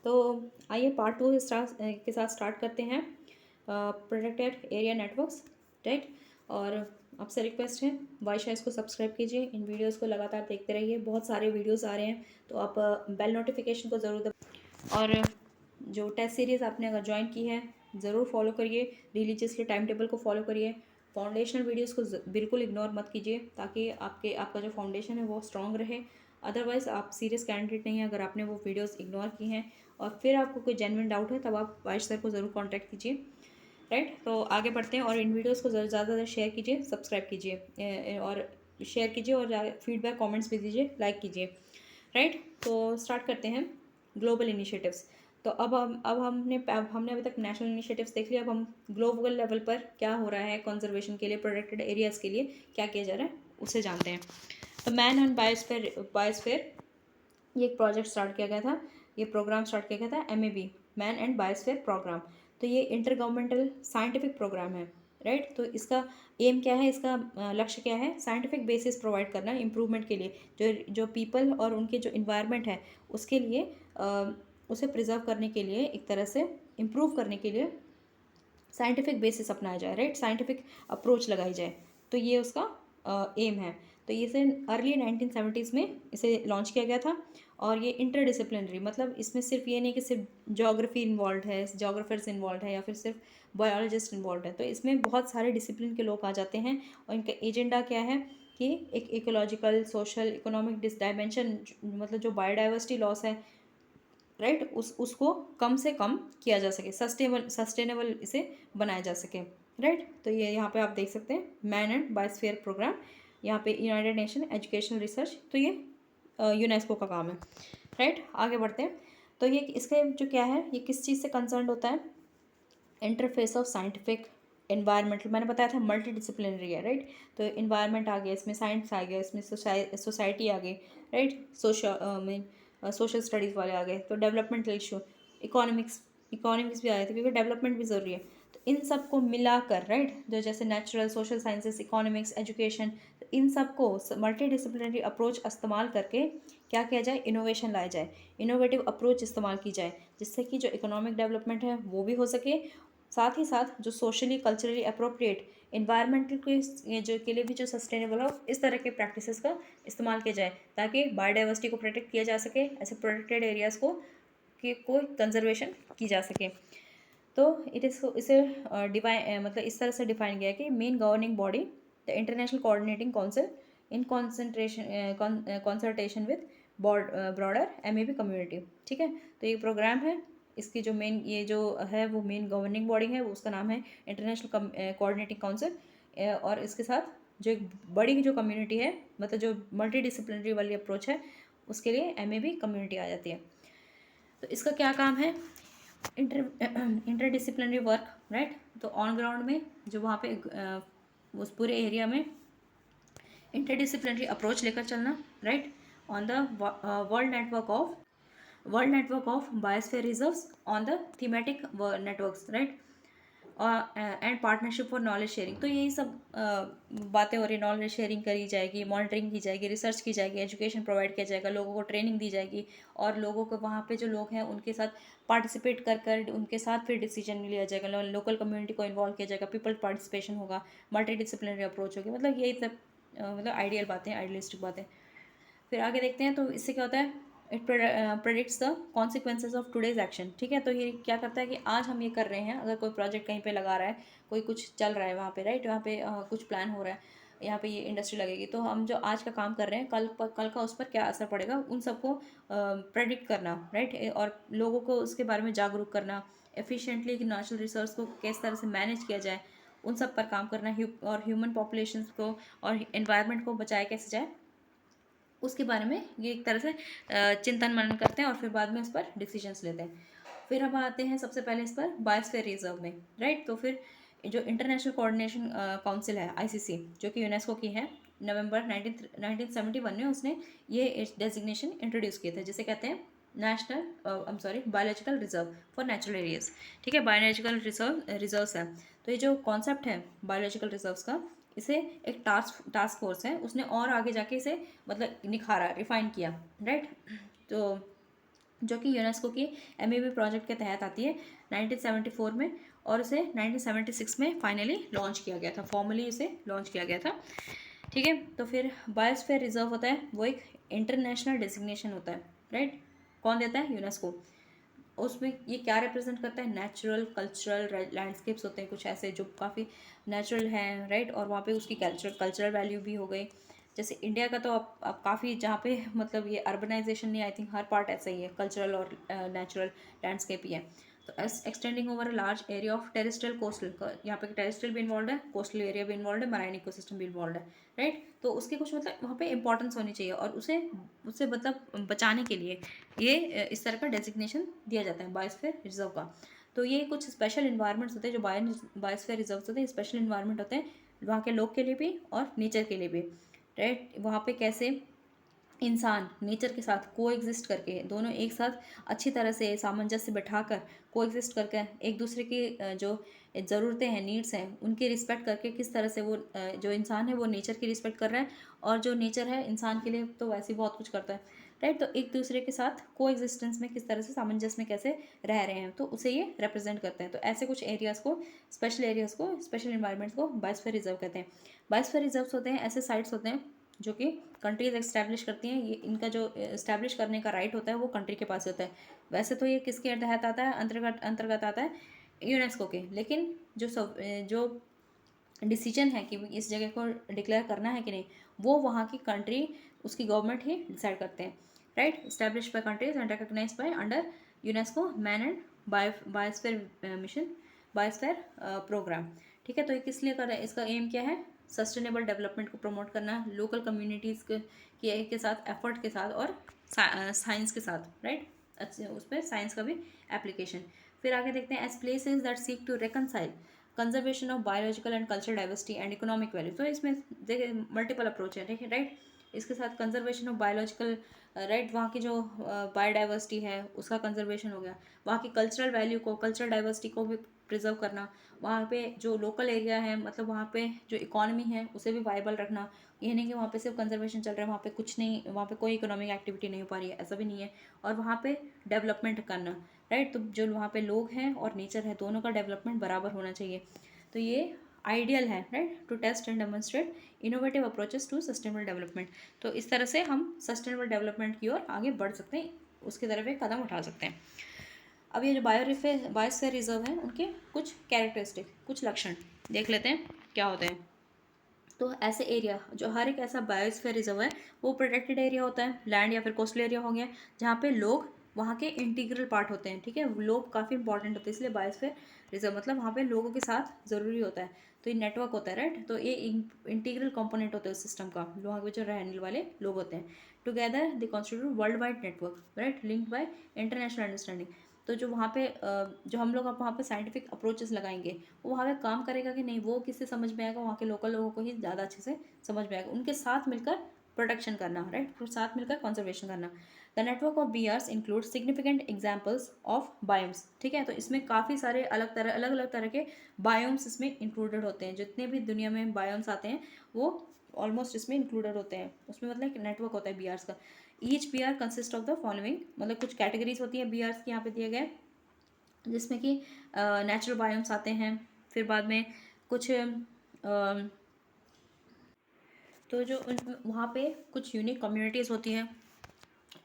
तो आइए पार्ट 2 के साथ स्टार्ट करते हैं, प्रोटेक्टेड एरिया नेटवर्क्स, राइट। और आपसे रिक्वेस्ट है, वाईशाइस को सब्सक्राइब कीजिए, इन वीडियोस को लगातार देखते रहिए, बहुत सारे वीडियोस आ रहे हैं, तो आप बेल नोटिफिकेशन को ज़रूर दबाइए। और जो टेस्ट सीरीज़ आपने अगर ज्वाइन की है ज़रूर फॉलो करिए, रिलीजियसली टाइम टेबल को फॉलो करिए, फाउंडेशनल वीडियोस को बिल्कुल इग्नोर मत कीजिए, ताकि आपका जो फाउंडेशन है वो स्ट्रॉन्ग रहे। अदरवाइज़ आप सीरियस कैंडिडेट नहीं हैं अगर आपने वो वीडियोस इग्नोर की हैं और फिर आपको कोई जेन्युइन डाउट है तब आप वाइश सर को ज़रूर कांटेक्ट कीजिए, राइट। तो आगे बढ़ते हैं और इन वीडियोस को ज़्यादा से ज़्यादा शेयर कीजिए, सब्सक्राइब कीजिए और शेयर कीजिए और फीडबैक कमेंट्स भी दीजिए, लाइक कीजिए, राइट। तो स्टार्ट करते हैं ग्लोबल इनिशिएटिव्स। तो अब हमने अभी तक नेशनल इनिशिएटिव्स देख लिया, अब हम ग्लोबल लेवल पर क्या हो रहा है कंजर्वेशन के लिए, प्रोटेक्टेड एरियाज़ के लिए क्या किया जा रहा है उसे जानते हैं। तो मैन एंड बायोस्फीयर ये एक प्रोजेक्ट स्टार्ट किया गया था, ये प्रोग्राम स्टार्ट किया गया था MAB, man and biosphere programme. तो ये इंटर गवर्नमेंटल साइंटिफिक प्रोग्राम है, राइट। तो इसका एम क्या है, इसका लक्ष्य क्या है, साइंटिफिक बेसिस प्रोवाइड करना इम्प्रूवमेंट के लिए, जो पीपल और उनके जो इन्वायरमेंट है उसके लिए, उसे प्रिजर्व करने के लिए, एक तरह से इम्प्रूव करने के लिए साइंटिफिक बेसिस अपनाया जाए, राइट, साइंटिफिक अप्रोच लगाई जाए। तो ये उसका एम है। तो इसे अर्ली 1970s में इसे लॉन्च किया गया था। और ये इंटरडिसिप्लिनरी, मतलब इसमें सिर्फ ये नहीं कि सिर्फ जोग्राफी इन्वॉल्व है, जोग्राफर्स इन्वॉल्व है या फिर सिर्फ बायोलॉजिस्ट इन्वॉल्व है। तो इसमें बहुत सारे डिसिप्लिन के लोग आ जाते हैं और इनका एजेंडा क्या है कि एक इकोलॉजिकल, सोशल, इकोनॉमिक डायमेंशन, मतलब जो बायोडाइवर्सिटी लॉस है, राइट, उसको कम से कम किया जा सके, सस्टेनेबल इसे बनाया जा सके, राइट। तो ये यहाँ पे आप देख सकते हैं मैन एंड बायोस्फीयर प्रोग्राम, यहाँ पे यूनाइटेड नेशन एजुकेशनल रिसर्च, तो ये यूनेस्को का काम है, राइट। आगे बढ़ते हैं। तो ये इसके जो क्या है, ये किस चीज़ से कंसर्न होता है, इंटरफेस ऑफ साइंटिफिक एनवायरमेंटल, मैंने बताया था मल्टी डिसिप्लिनरी है, राइट। तो इन्वायरमेंट आ गया, इसमें साइंस आ गया, इसमें सोसाइटी आ गई, राइट, सोशल स्टडीज़ वाले आ गए, तो डेवलपमेंटल इशू, इकोनॉमिक्स भी आए थे क्योंकि डेवलपमेंट भी ज़रूरी है। तो इन सब को मिलाकर, राइट, जो जैसे natural, social sciences, economics, education, तो इन सब को मल्टी डिसिप्लिनरी अप्रोच इस्तेमाल करके क्या किया जाए, इनोवेशन लाया जाए, इनोवेटिव अप्रोच इस्तेमाल की जाए, जिससे कि जो इकोनॉमिक डेवलपमेंट है वो भी हो सके, साथ ही साथ जो सोशली कल्चरली अप्रोप्रिएट, इन्वायरमेंटल के जो के लिए भी जो सस्टेनेबल हो, इस तरह के प्रैक्टिसेस का इस्तेमाल किया जाए, ताकि बायोडाइवर्सिटी को प्रोटेक्ट किया जा सके, ऐसे प्रोटेक्टेड एरियाज़ को कंजर्वेशन की जा सके। तो इसे मतलब इस तरह से डिफाइन किया है कि main governing body, the international coordinating council, in consultation with broader MAB community, ठीक है। तो ये प्रोग्राम है, इसकी जो मेन ये जो है वो मेन गवर्निंग बॉडी है, वो उसका नाम है इंटरनेशनल कोऑर्डिनेटिंग काउंसिल। और इसके साथ जो एक बड़ी जो कम्युनिटी है, मतलब जो मल्टी डिसिप्लिनरी वाली अप्रोच है, उसके लिए MAB कम्युनिटी आ जाती है। तो इसका क्या काम है, इंटरडिसिप्लिनरी वर्क, राइट। तो ऑन ग्राउंड में जो वहाँ पे उस पूरे एरिया में इंटरडिसिप्लिनरी अप्रोच लेकर चलना, right, on the world network of biosphere reserves, on the thematic networks, right, और and partnership for knowledge sharing. तो यही सब बातें हो रही, नॉलेज शेयरिंग करी जाएगी, मॉनिटरिंग की जाएगी, रिसर्च की जाएगी, एजुकेशन प्रोवाइड किया जाएगा, लोगों को ट्रेनिंग दी जाएगी, और लोगों को वहाँ पे जो लोग हैं उनके साथ पार्टिसिपेट कर उनके साथ फिर डिसीजन लिया जाएगा, लोकल कम्युनिटी को इन्वॉल्व किया जाएगा, पीपल पार्टिसिपेशन होगा, मल्टी डिसिप्लिनरी अप्रोच होगी, मतलब यही सब मतलब आइडियल बातें, आइडियलिस्टिक बातें। फिर आगे देखते हैं, तो इससे क्या होता है, it predicts the consequences of today's action, ठीक है। तो ये क्या करता है कि आज हम ये कर रहे हैं, अगर कोई प्रोजेक्ट कहीं पे लगा रहा है, कोई कुछ चल रहा है वहाँ पे, राइट, वहाँ पे कुछ प्लान हो रहा है, यहाँ पे ये इंडस्ट्री लगेगी, तो हम जो आज का काम कर रहे हैं, कल का उस पर क्या असर पड़ेगा, उन सबको प्रेडिक्ट करना, राइट, और लोगों को उसके बारे में जागरूक करना, एफिशिएंटली कि नेचुरल रिसोर्स को किस तरह से मैनेज किया जाए, उन सब पर काम करना, और ह्यूमन पॉपुलेशन को और एनवायरनमेंट को बचाया कैसे जाए, उसके बारे में ये एक तरह से चिंतन मनन करते हैं और फिर बाद में उस पर डिसीजंस लेते हैं। फिर हम आते हैं सबसे पहले इस पर बायोस्फीयर रिजर्व में, राइट। तो फिर जो इंटरनेशनल कोऑर्डिनेशन काउंसिल है ICC, जो कि यूनेस्को की है, नवंबर 1971 में उसने ये डेजिग्नेशन इंट्रोड्यूस किए थे, जिसे कहते हैं biological reserve for natural areas, ठीक है, बायोलॉजिकल रिजर्व्स है। तो ये जो कॉन्सेप्ट है बायोलॉजिकल रिजर्व्स का, इसे एक टास्क फोर्स है, उसने और आगे जाके इसे मतलब निखारा, रिफाइन किया, राइट। तो जो कि यूनेस्को की MEB प्रोजेक्ट के तहत आती है 1974 में, और उसे 1976 में फाइनली लॉन्च किया गया था, फॉर्मली उसे लॉन्च किया गया था। ठीक है, तो फिर बायोस्फीयर रिजर्व होता है वो एक इंटरनेशनल डेजिग्नेशन होता है, राइट। कौन देता है? यूनेस्को। उसमें ये क्या रिप्रेजेंट करता है? नेचुरल कल्चरल लैंडस्केप्स होते हैं कुछ ऐसे जो काफ़ी नेचुरल हैं, राइट, और वहाँ पे उसकी कल्चरल वैल्यू भी हो गई। जैसे इंडिया का तो अब काफ़ी जहाँ पे मतलब ये अर्बनाइजेशन नहीं, आई थिंक हर पार्ट ऐसा ही है, कल्चरल और नेचुरल लैंडस्केप ही है। तो extending over a large area of terrestrial coastal, यहाँ पे टेरेस्ट्रियल भी इन्वॉल्व है, कोस्टल एरिया भी इन्वॉल्व है, मराइन इकोसिस्टम भी इन्वॉल्व है, राइट। तो उसके कुछ मतलब वहाँ पे इंपॉर्टेंस होनी चाहिए, और उसे उससे मतलब बचाने के लिए ये इस तरह का डेजिग्नेशन दिया जाता है बायोस्फीयर रिजर्व का। तो ये कुछ स्पेशल इन्वायरमेंट्स होते हैं जो बायोस्फीयर रिजर्व होते हैं, स्पेशल इन्वायरमेंट होते हैं वहाँ के लोग के लिए भी और नेचर के लिए भी, राइट। वहाँ पे कैसे इंसान नेचर के साथ को एग्जिस्ट करके, दोनों एक साथ अच्छी तरह से सामंजस्य बैठाकर को एग्जिस्ट करके एक दूसरे की जो ज़रूरतें हैं, नीड्स हैं, उनकी रिस्पेक्ट करके किस तरह से वो जो इंसान है वो नेचर की रिस्पेक्ट कर रहा है, और जो नेचर है इंसान के लिए तो वैसे ही बहुत कुछ करता है, राइट। तो एक दूसरे के साथ को एग्जिस्टेंस में किस तरह से सामंजस्य में कैसे रह रहे हैं, तो उसे ये रिप्रेजेंट करते हैं। तो ऐसे कुछ एरियाज़ को, स्पेशल इन्वायरमेंट्स को बायोस्फीयर रिजर्व कहते हैं। बायोस्फीयर रिजर्व्स होते हैं ऐसे साइट्स होते हैं जो कि कंट्रीज एस्टैब्लिश करती हैं, ये इनका जो एस्टैब्लिश करने का राइट होता है वो कंट्री के पास होता है। वैसे तो ये किसके तहत आता है? अंतर्गत आता है यूनेस्को के, लेकिन जो डिसीजन है कि इस जगह को डिक्लेयर करना है कि नहीं, वो वहाँ की कंट्री, उसकी गवर्नमेंट ही डिसाइड करते हैं, right. Establish by countries and recognised by under UNESCO man and biosphere mission, biosphere programme. ठीक है, तो ये किस लिए कर रहे हैं? इसका एम क्या है? सस्टेनेबल डेवलपमेंट को प्रमोट करना, लोकल कम्युनिटीज़ के साथ, एफर्ट के साथ, और साइंस के साथ, राइट। अच्छे उस पर साइंस का भी एप्लीकेशन। फिर आगे देखते हैं, as places that seek to reconcile conservation of biological and cultural diversity and economic value. तो इसमें देखिए मल्टीपल अप्रोच है, देखिए, राइट। इसके साथ कंजर्वेशन ऑफ बायोलॉजिकल, राइट, वहाँ की जो बायोडाइवर्सिटी है उसका कंजर्वेशन हो गया, वहाँ की कल्चरल वैल्यू को, कल्चरल डाइवर्सिटी को भी प्रिजर्व करना, वहाँ पे जो लोकल एरिया है, मतलब वहाँ पे जो इकोनॉमी है उसे भी वाइबल रखना। ये नहीं कि वहाँ पे सिर्फ कंजर्वेशन चल रहा है, वहाँ पे कुछ नहीं, वहाँ पे कोई इकोनॉमिक एक्टिविटी नहीं हो पा रही है, ऐसा भी नहीं है। और वहाँ पे डेवलपमेंट करना, राइट। तो जो वहाँ पे लोग हैं और नेचर है, दोनों का डेवलपमेंट बराबर होना चाहिए। तो ये आइडियल है, right, to test and demonstrate innovative approaches to sustainable development. तो इस तरह से हम सस्टेनेबल डेवलपमेंट की ओर आगे बढ़ सकते हैं, उसकी तरफ एक कदम उठा सकते हैं। अब ये जो बायोस्फीयर रिजर्व है उनके कुछ कैरेक्टरिस्टिक, कुछ लक्षण देख लेते हैं क्या होते हैं। तो ऐसे एरिया, जो हर एक ऐसा बायोस्फीयर रिजर्व है वो प्रोटेक्टेड एरिया होता है, लैंड या फिर कोस्टल एरिया हो गया, जहाँ पे लोग वहाँ के इंटीग्रल पार्ट होते हैं। ठीक है, लोग काफ़ी इंपॉर्टेंट होते हैं, इसलिए बायोस्फीयर रिजर्व मतलब वहाँ पे लोगों के साथ ज़रूरी होता है। तो ये नेटवर्क होता है, राइट। तो ये इंटीग्रल कंपोनेंट होता है उस सिस्टम का, वहाँ पे जो रहने वाले लोग होते हैं। Together they constitute world wide network, right, linked by international understanding. तो जो वहाँ पे जो हम लोग अब वहाँ पे साइंटिफिक अप्रोचेस लगाएंगे, वो वहाँ पे काम करेगा कि नहीं, वो किससे समझ में आएगा? वहाँ के लोकल लोगों को ही ज़्यादा अच्छे से समझ में आएगा। उनके साथ मिलकर प्रोटेक्शन करना, राइट, फिर साथ मिलकर कंजर्वेशन करना। The network of BRs include significant examples of biomes. ठीक है, तो इसमें काफ़ी सारे अलग अलग तरह के बायोम्स इसमें इंक्लूडेड होते हैं। जितने भी दुनिया में बायोम्स आते हैं वो ऑलमोस्ट इसमें इंक्लूडेड होते हैं। उसमें मतलब एक नेटवर्क होता है बीआर्स का। Each BR consist of the following, मतलब कुछ कैटेगरीज होती है बीआर्स की, यहाँ पे दिए गए, जिसमें कि नेचुरल बायोम्स आते हैं। फिर बाद में कुछ तो जो वहाँ पे कुछ यूनिक कम्युनिटीज़ होती हैं,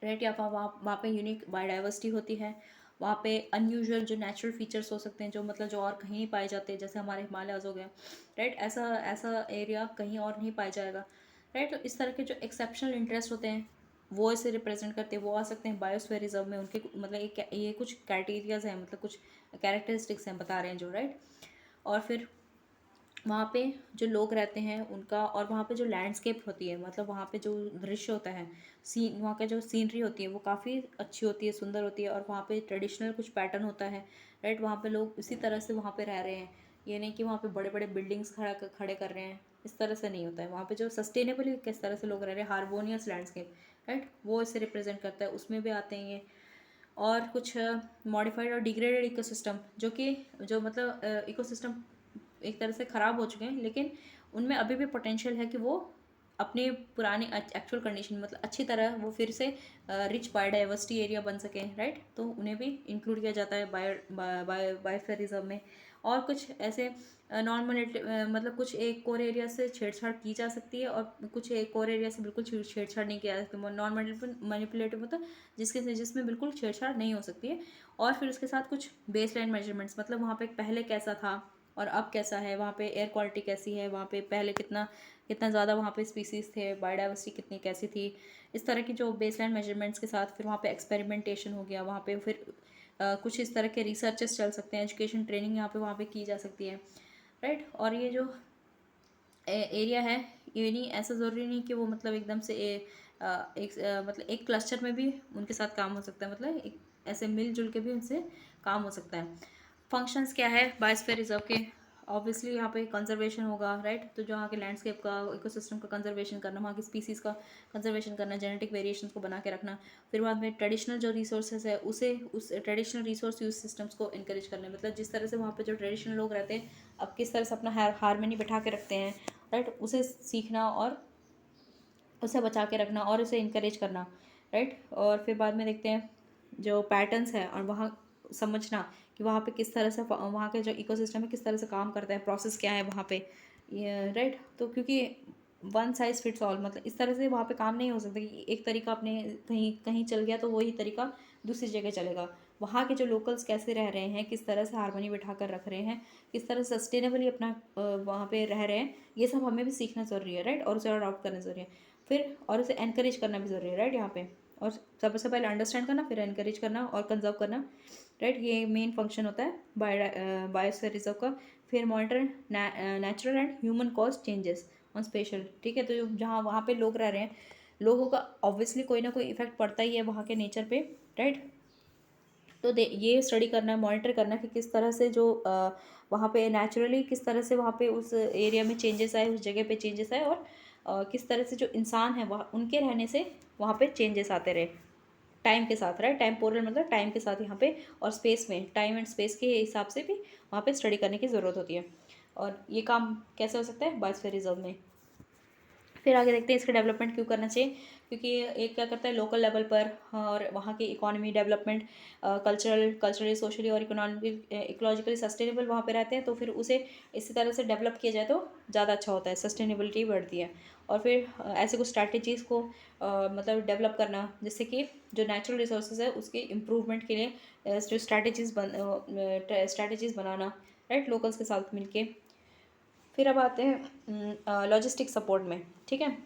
राइट, या वहाँ पे यूनिक बायोडाइवर्सिटी होती है। वहाँ पे अनयूजुअल जो नेचुरल फीचर्स हो सकते हैं, जो मतलब जो और कहीं नहीं पाए जाते, जैसे हमारे हिमालयाज़ हो गए, राइट। ऐसा ऐसा एरिया कहीं और नहीं पाया जाएगा, राइट। तो इस तरह के जो एक्सेप्शनल इंटरेस्ट होते हैं वो इसे रिप्रेजेंट करते हैं, वो आ सकते हैं बायोस्फीयर रिजर्व में। उनके मतलब ये कुछ क्राइटेरियाज हैं, मतलब कुछ कैरेक्टरिस्टिक्स हैं बता रहे हैं जो, राइट। और फिर वहाँ पे जो लोग रहते हैं उनका, और वहाँ पे जो लैंडस्केप होती है, मतलब वहाँ पे जो दृश्य होता है, सीन, वहाँ का जो सीनरी होती है वो काफ़ी अच्छी होती है, सुंदर होती है। और वहाँ पे ट्रेडिशनल कुछ पैटर्न होता है, राइट। वहाँ पे लोग इसी तरह से वहाँ पे रह रहे हैं, ये नहीं कि वहाँ पे बड़े बड़े बिल्डिंग्स खड़े कर रहे हैं, इस तरह से नहीं होता है। वहाँ पे जो सस्टेनेबली किस तरह से लोग रह रहे हैं, हार्मोनियस लैंडस्केप, राइट, वो इसे रिप्रेजेंट करता है, उसमें भी आते हैं ये। और कुछ मॉडिफाइड और डिग्रेडेड इकोसिस्टम, जो कि जो मतलब इकोसिस्टम एक तरह से ख़राब हो चुके हैं, लेकिन उनमें अभी भी पोटेंशियल है कि वो अपने पुराने एक्चुअल कंडीशन मतलब अच्छी तरह वो फिर से रिच बायोडाइवर्सिटी एरिया बन सके, राइट। तो उन्हें भी इंक्लूड किया जाता है बायोस्फीयर रिजर्व में। और कुछ ऐसे नॉन मतलब कुछ एक कोर एरिया से छेड़छाड़ की जा सकती है और कुछ एक कोर एरिया से बिल्कुल छेड़छाड़ नहीं किया जा सकता। नॉन मैनिपुलेटिव मतलब जिसमें बिल्कुल छेड़छाड़ नहीं हो सकती है। और फिर उसके साथ कुछ बेसलाइन मेजरमेंट्स, मतलब वहाँ पे पहले कैसा था और अब कैसा है, वहाँ पे एयर क्वालिटी कैसी है, वहाँ पे पहले कितना कितना ज़्यादा वहाँ पे स्पीसीज़ थे, बायोडाइवर्सिटी कितनी कैसी थी, इस तरह की जो बेसलाइन मेजरमेंट्स के साथ फिर वहाँ पे एक्सपेरिमेंटेशन हो गया। वहाँ पे फिर कुछ इस तरह के रिसर्चेस चल सकते हैं, एजुकेशन ट्रेनिंग यहाँ पे वहाँ पे की जा सकती है, राइट। और ये जो एरिया है ये नहीं, ऐसा ज़रूरी नहीं कि वो मतलब एकदम से मतलब एक क्लस्टर में भी उनके साथ काम हो सकता है, मतलब एक ऐसे मिलजुल के भी उनसे काम हो सकता है। फंक्शंस क्या है बायोस्फीयर रिजर्व के? ऑब्वियसली यहाँ पे कंजर्वेशन होगा, राइट। तो जो वहाँ के लैंडस्केप का, इकोसिस्टम का कंजर्वेशन करना, वहाँ की स्पीसीज़ का कंजर्वेशन करना, जेनेटिक वेरिएशंस को बना के रखना। फिर बाद में ट्रेडिशनल जो रिसोर्सेज है उस ट्रेडिशनल रिसोर्स यूज सिस्टम्स को इनकरेज करना, मतलब जिस तरह से वहाँ पे जो ट्रेडिशनल लोग रहते हैं अब किस तरह से अपना हारमनी बैठा के रखते हैं, राइट, उसे सीखना और उसे बचा के रखना और उसे इनकरेज करना, राइट। और फिर बाद में देखते हैं जो पैटर्न्स है और वहाँ समझना कि वहाँ पे किस तरह से वहाँ के जो इकोसिस्टम है किस तरह से काम करता है, प्रोसेस क्या है वहाँ पे, राइट। तो क्योंकि वन साइज फिट्स ऑल, मतलब इस तरह से वहाँ पे काम नहीं हो सकता कि एक तरीका अपने कहीं कहीं चल गया तो वही तरीका दूसरी जगह चलेगा। वहाँ के जो लोकल्स कैसे रह रहे हैं, किस तरह से हारमोनी बिठा कर रख रहे हैं, किस तरह सस्टेनेबली अपना वहाँ पे रह रहे हैं, ये सब हमें भी सीखना ज़रूरी है, राइट। और उसे अडॉप्ट करना ज़रूरी है फिर, और उसे एनकरेज करना भी ज़रूरी है, राइट यहाँ पे। और सबसे पहले अंडरस्टैंड करना, फिर एनकरेज करना और कंजर्व करना, राइट। ये मेन फंक्शन होता है बायोस्फीयर रिजर्व का। फिर monitor natural and human cause changes on special, ठीक है। तो जहाँ वहाँ पे लोग रह रहे हैं, लोगों का ऑब्वियसली कोई ना कोई इफेक्ट पड़ता ही है वहाँ के नेचर पे, राइट। तो ये स्टडी करना है, मॉनिटर करना कि किस तरह से जो वहाँ पे नेचुरली किस तरह से वहाँ पे उस एरिया में चेंजेस आए, उस जगह पे चेंजेस आए, और किस तरह से जो इंसान है वहाँ उनके रहने से वहाँ पे चेंजेस आते रहे टाइम के साथ, राइट। टेम्पोरल मतलब टाइम के साथ यहाँ पे, और स्पेस में टाइम एंड स्पेस के हिसाब से भी वहाँ पे स्टडी करने की ज़रूरत होती है। और ये काम कैसे हो सकता है बायोस्फीयर रिजर्व में। फिर आगे देखते हैं इसका डेवलपमेंट क्यों करना चाहिए, क्योंकि एक क्या करता है लोकल लेवल पर और वहाँ की इकोनॉमी डेवलपमेंट, कल्चरली सोशली और इकोलॉजिकली सस्टेनेबल वहाँ पे रहते हैं, तो फिर उसे इसी तरह से डेवलप किया जाए तो ज़्यादा अच्छा होता है, सस्टेनेबिलिटी बढ़ती है। और फिर ऐसे कुछ स्ट्रैटेजीज़ को मतलब डेवलप करना, जिससे कि जो नेचुरल रिसोर्सेज है उसके इम्प्रूवमेंट के लिए जो स्ट्रैटेजीज़ बनाना, राइट, लोकल्स के साथ मिलके। फिर अब आते हैं लॉजिस्टिक सपोर्ट में, ठीक है।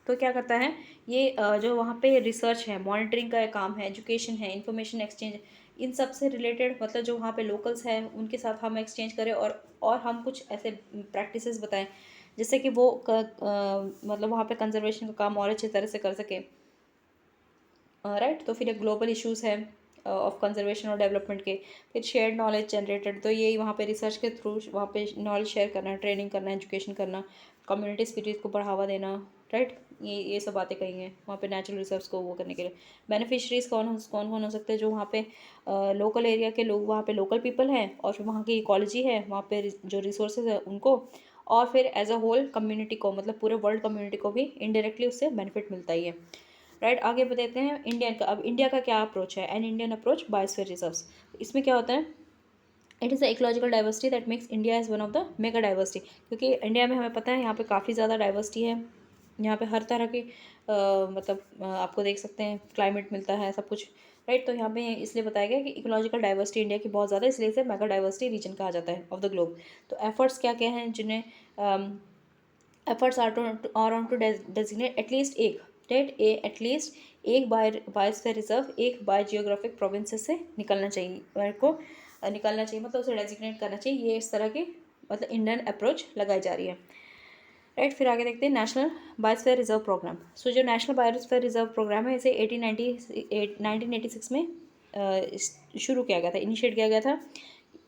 तो क्या करता है ये जो वहाँ पे रिसर्च है, मॉनिटरिंग का काम है, एजुकेशन है, इंफॉर्मेशन एक्सचेंज, इन सब से रिलेटेड, मतलब जो वहाँ पे लोकल्स हैं उनके साथ हम एक्सचेंज करें और हम कुछ ऐसे प्रैक्टिसेस बताएं जिससे कि वो मतलब वहाँ पे कंजर्वेशन का काम और अच्छी तरह से कर सके, राइट। तो फिर एक ग्लोबल इश्यूज़ है ऑफ कंजर्वेशन और डेवलपमेंट के। फिर शेयर्ड नॉलेज जनरेटेड, तो ये वहाँ पे रिसर्च के थ्रू वहाँ पे नॉलेज शेयर करना, ट्रेनिंग करना, एजुकेशन करना, कम्युनिटी स्पिरिट को बढ़ावा देना, राइट। ये सब बातें कही हैं वहाँ पे नेचुरल रिसोर्स को वो करने के लिए। बेनिफिशरीज कौन कौन हो सकते हैं, जो वहाँ पे लोकल एरिया के लोग, वहाँ पे लोकल पीपल हैं, और फिर वहाँ की इकोलॉजी है, वहाँ पे जो रिसोर्सेज है उनको, और फिर एज अ होल कम्युनिटी को, मतलब पूरे वर्ल्ड कम्युनिटी को भी इनडायरेक्टली उससे बेनिफिट मिलता ही है, राइट। आगे बताते हैं इंडियन का। अब इंडिया का क्या अप्रोच है, an Indian approach biosphere reserves. इसमें क्या होता है, it is the ecological diversity that makes India is one of the mega diversity, क्योंकि इंडिया में हमें पता है यहाँ पे काफ़ी ज़्यादा डाइवर्सिटी है। यहाँ पे हर तरह की मतलब आपको देख सकते हैं क्लाइमेट मिलता है सब कुछ, राइट। तो यहाँ पे इसलिए बताया गया कि इकोलॉजिकल डाइवर्सिटी इंडिया की बहुत ज़्यादा, इसलिए इसे मेगा डाइवर्सिटी रीजन कहा जाता है ऑफ द ग्लोब। तो एफर्ट्स क्या क्या हैं जिन्हें efforts are on to designate at least एक, राइट, एटलीस्ट एक बायोस्फीयर रिजर्व एक बायो जियोग्राफिक प्रोविंसेस से निकलना चाहिए, मेरे को निकलना चाहिए, मतलब उसे डेजिग्नेट करना चाहिए। ये इस तरह की मतलब इंडियन अप्रोच लगाई जा रही है, राइट। फिर आगे देखते हैं नेशनल बायोस्फीयर रिजर्व प्रोग्राम। सो जो नेशनल बायोस्फीयर रिजर्व प्रोग्राम है इसे 1986 में शुरू किया गया था, इनिशिएट किया गया था।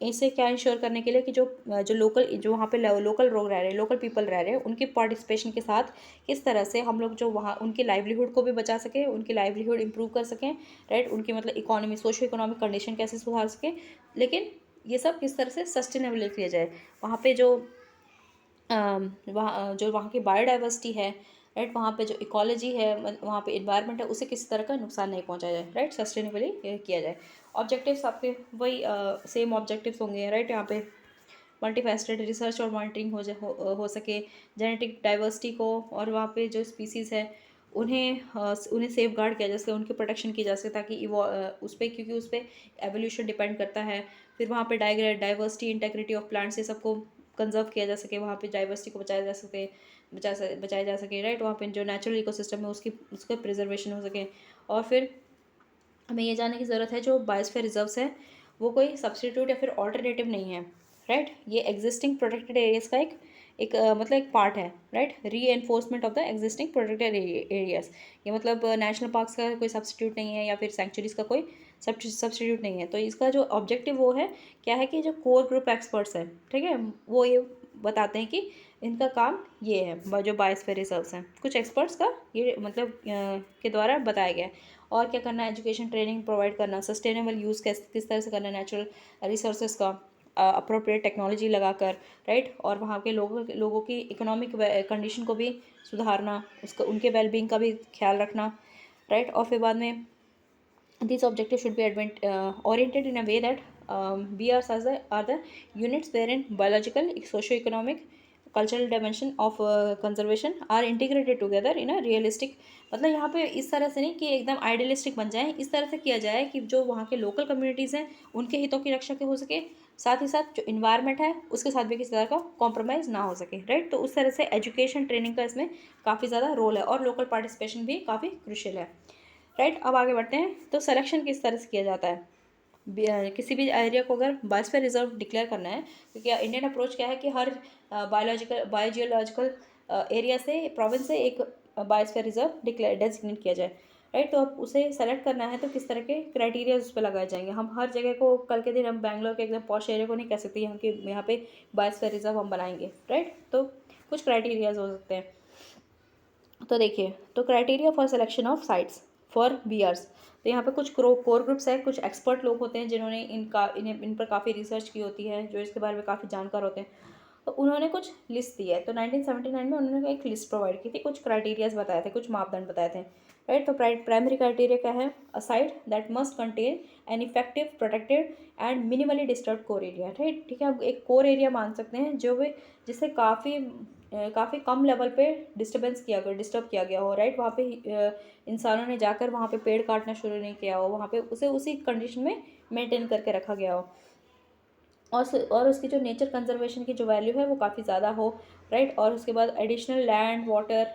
इसे क्या इंश्योर करने के लिए कि जो लोकल, जो वहाँ पे लोकल लोग रह रहे हैं, लोकल पीपल रह रहे हैं, उनके पार्टिसिपेशन के साथ किस तरह से हम लोग जो वहाँ उनकी लाइवलीहुड को भी बचा सकें, उनकी लाइवलीहुड इंप्रूव कर सकें, राइट, उनकी मतलब इकोनॉमी, सोशो इकोनॉमिक कंडीशन कैसे सुधार सकें, लेकिन ये सब किस तरह से सस्टेनेबल किया जाए। वहाँ पे जो वहाँ की बायोडाइवर्सिटी है, राइट। वहाँ पे जो इकोलॉजी है, वहाँ पे इन्वायरमेंट है, उसे किसी तरह का नुकसान नहीं पहुँचाया जाए, राइट, सस्टेनेबली किया जाए। ऑब्जेक्टिव्स आपके वही सेम ऑब्जेक्टिव्स होंगे, राइट। यहाँ पे मल्टीफेस्टेड रिसर्च और मॉनिटरिंग हो सके, जेनेटिक डाइवर्सिटी को और वहाँ पे जो स्पीसीज़ है उन्हें सेफ गार्ड किया जा सके, उनकी प्रोटेक्शन की जा सके, ताकि उस पर, क्योंकि उस पर एवोल्यूशन डिपेंड करता है। फिर वहाँ पे डाइवर्सिटी इंटेग्रिटी ऑफ प्लांट्स, ये सबको कंजर्व किया जा सके, वहाँ पे डाइवर्सिटी को बचाया जा सके, राइट। वहाँ पे जो नेचुरल इकोसिस्टम है उसका प्रिजर्वेशन हो सके। और फिर हमें ये जानने की ज़रूरत है जो बायोस्फीयर रिजर्व्स है वो कोई सब्स्टिट्यूट या फिर ऑल्टरनेटिव नहीं है, राइट। ये एग्जिस्टिंग प्रोटेक्टेड एरियाज का एक मतलब एक पार्ट है, राइट। री enforcement of the existing protected areas, ये मतलब नेशनल पार्क्स का कोई सब्स्टिट्यूट नहीं है या फिर सेंचुरीज का कोई सब्स्टिट्यूट नहीं है। तो इसका जो ऑब्जेक्टिव वो है क्या है कि जो कोर ग्रुप एक्सपर्ट्स हैं, ठीक है, वो ये बताते हैं कि इनका काम ये है, जो बायोस्फीयर रिजर्व्स हैं, कुछ एक्सपर्ट्स का ये मतलब के द्वारा बताया गया है। और क्या करना है, एजुकेशन ट्रेनिंग प्रोवाइड करना, सस्टेनेबल यूज़ किस तरह से करना है नेचुरल रिसोर्सेज का, अप्रोप्रिएट टेक्नोलॉजी लगाकर, राइट। और वहाँ के लोगों की इकोनॉमिक कंडीशन को भी सुधारना, उसका उनके वेलबींग का भी ख्याल रखना, राइट। और फिर बाद में these objectives should be oriented in a way that BRs are the units wherein biological, socio-economic, cultural dimension of conservation are integrated together in a realistic, मतलब यहाँ पे इस तरह से नहीं कि एकदम आइडियलिस्टिक बन जाए, इस तरह से किया जाए कि जो वहाँ के लोकल कम्युनिटीज़ हैं उनके हितों की रक्षा के हो सके, साथ ही साथ जो इन्वायरमेंट है उसके साथ भी किसी तरह का कॉम्प्रोमाइज़ ना हो सके, राइट। तो उस तरह से एजुकेशन ट्रेनिंग का इसमें काफ़ी ज़्यादा रोल है और लोकल पार्टिसिपेशन भी काफ़ी क्रूशियल है, राइट। अब आगे बढ़ते हैं। तो सिलेक्शन किस तरह से किया जाता है किसी भी एरिया को अगर बायोस्फीयर रिजर्व डिक्लेयर करना है, क्योंकि इंडियन अप्रोच क्या है कि हर बायोजियोलॉजिकल एरिया से, प्रोविंस से एक बायोस्फीयर रिजर्व डेजिग्नेट किया जाए, राइट। तो अब उसे सेलेक्ट करना है तो किस तरह के क्राइटेरिया उस पर लगाए जाएंगे। हम हर जगह को, कल के दिन हम बैंगलोर के एकदम पॉश एरिया को नहीं कह सकते यहाँ पे बायोस्फीयर रिजर्व हम बनाएंगे, राइट। तो कुछ क्राइटेरियाज हो सकते हैं। तो देखिए, तो criteria for selection of sites for BRs, तो यहाँ पे कुछ कोर ग्रुप्स हैं, कुछ एक्सपर्ट लोग होते हैं जिन्होंने इन पर काफ़ी रिसर्च की होती है, जो इसके बारे में काफ़ी जानकार होते हैं। तो उन्होंने कुछ लिस्ट दी है। तो 1979 में उन्होंने एक लिस्ट प्रोवाइड की थी, कुछ क्राइटेरियाज बताए थे, कुछ मापदंड बताए थे, राइट। तो प्राइमरी क्राइटेरिया क्या है, a site that must contain an effective protected and minimally disturb core area, right. ठीक है, अब एक कोर एरिया मान सकते हैं जो वे जिससे काफ़ी कम लेवल पे डिस्टर्ब किया गया हो, राइट। वहाँ पे इंसानों ने जाकर वहाँ पे पेड़ काटना शुरू नहीं किया हो, वहाँ पे उसे उसी कंडीशन में मेंटेन करके रखा गया हो, और उसकी जो नेचर कंजर्वेशन की जो वैल्यू है वो काफ़ी ज़्यादा हो, राइट। और उसके बाद एडिशनल लैंड वाटर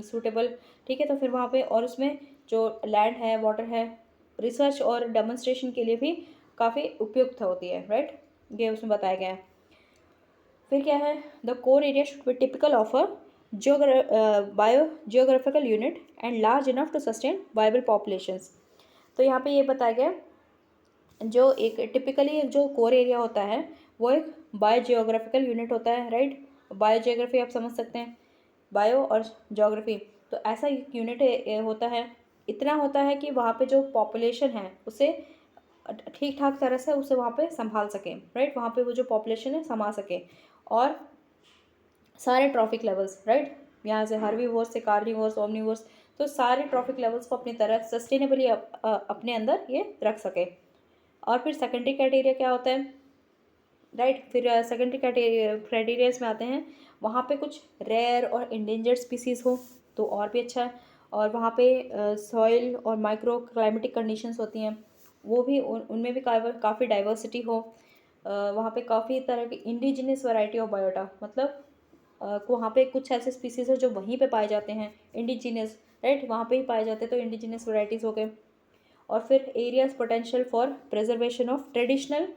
सूटेबल, ठीक है। तो फिर वहाँ पे और उसमें जो लैंड है, वाटर है, रिसर्च और डेमोन्स्ट्रेशन के लिए भी काफ़ी उपयुक्त होती है, राइट। ये उसमें बताया गया है। फिर क्या है, the core area should be typical of a bio geographical unit and large enough to sustain viable populations. तो यहाँ पे ये बताया गया, जो एक टिपिकली जो कोर एरिया होता है वो एक बायो जियोग्राफिकल यूनिट होता है, राइट। बायो जियोग्राफी आप समझ सकते हैं, बायो और ज्योग्राफी, तो ऐसा यूनिट होता है, इतना होता है कि वहाँ पे जो पॉपुलेशन है उसे ठीक ठाक तरह से उसे वहाँ पे संभाल सकें, राइट। वहाँ पे वो जो पॉपुलेशन है संभाल सके, और सारे ट्रॉफिक लेवल्स, राइट, यहाँ से हर्बीवोर्स से कार्निवोर्स, ओमनीवोर्स, तो सारे ट्रॉफिक लेवल्स को अपनी तरह सस्टेनेबली अपने अंदर ये रख सके। और फिर सेकेंडरी क्राइटेरिया क्या होता है, राइट। फिर सेकेंडरी क्राइटेरियाज में आते हैं, वहाँ पे कुछ रेयर और इंडेंजर्ड स्पीसीज़ हो तो और भी अच्छा है, और वहाँ पे सॉइल और माइक्रो क्लाइमेटिक कंडीशंस होती हैं, वो भी उनमें भी काफ़ी डाइवर्सिटी हो, वहाँ पे काफ़ी तरह की इंडिजिनस वैरायटी ऑफ बायोटा, मतलब वहाँ पे कुछ ऐसे स्पीसीज है जो वहीं पे पाए जाते हैं, इंडिजिनस, राइट, वहाँ पे ही पाए जाते हैं, तो इंडिजिनस वैरायटीज़ हो गए। और फिर areas potential for preservation of traditional,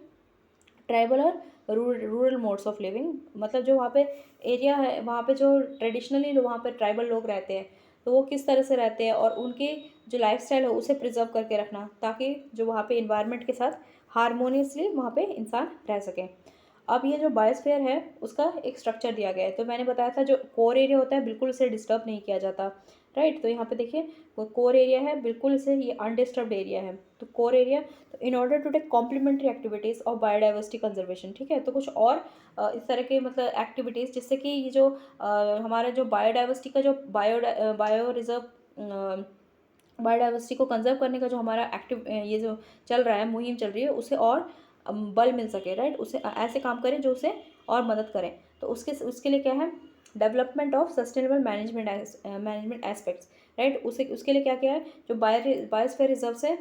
tribal और रूरल मोड्स ऑफ लिविंग, मतलब जो वहाँ पे एरिया है, वहाँ पे जो ट्रेडिशनली वहाँ पे ट्राइबल लोग रहते हैं तो वो किस तरह से रहते हैं, और उनके जो लाइफस्टाइल है उसे प्रिजर्व करके रखना, ताकि जो वहाँ पे इन्वायरमेंट के साथ हारमोनियसली वहाँ पे इंसान रह सके। अब ये जो बायोस्फीयर है उसका एक स्ट्रक्चर दिया गया है। तो मैंने बताया था जो कोर एरिया होता है बिल्कुल उसे डिस्टर्ब नहीं किया जाता, राइट। तो यहाँ पे देखिए वो कोर एरिया है, बिल्कुल इसे ये अनडिस्टर्ब्ड एरिया है। तो कोर एरिया, तो in order to take complementary activities of biodiversity conservation, ठीक है। तो कुछ और इस तरह के मतलब एक्टिविटीज़ जिससे कि ये जो हमारा जो बायोडाइवर्सिटी का जो बायो रिजर्व बायोडाइवर्सिटी को कंजर्व करने का जो हमारा एक्टिव ये जो चल रहा है, मुहिम चल रही है, उसे और बल मिल सके, राइट। उसे ऐसे काम करें जो उसे और मदद करें। तो उसके लिए क्या है, development of sustainable management aspects, right. उसे उसके लिए क्या किया है, जो बायोस्फीयर रिजर्व्स है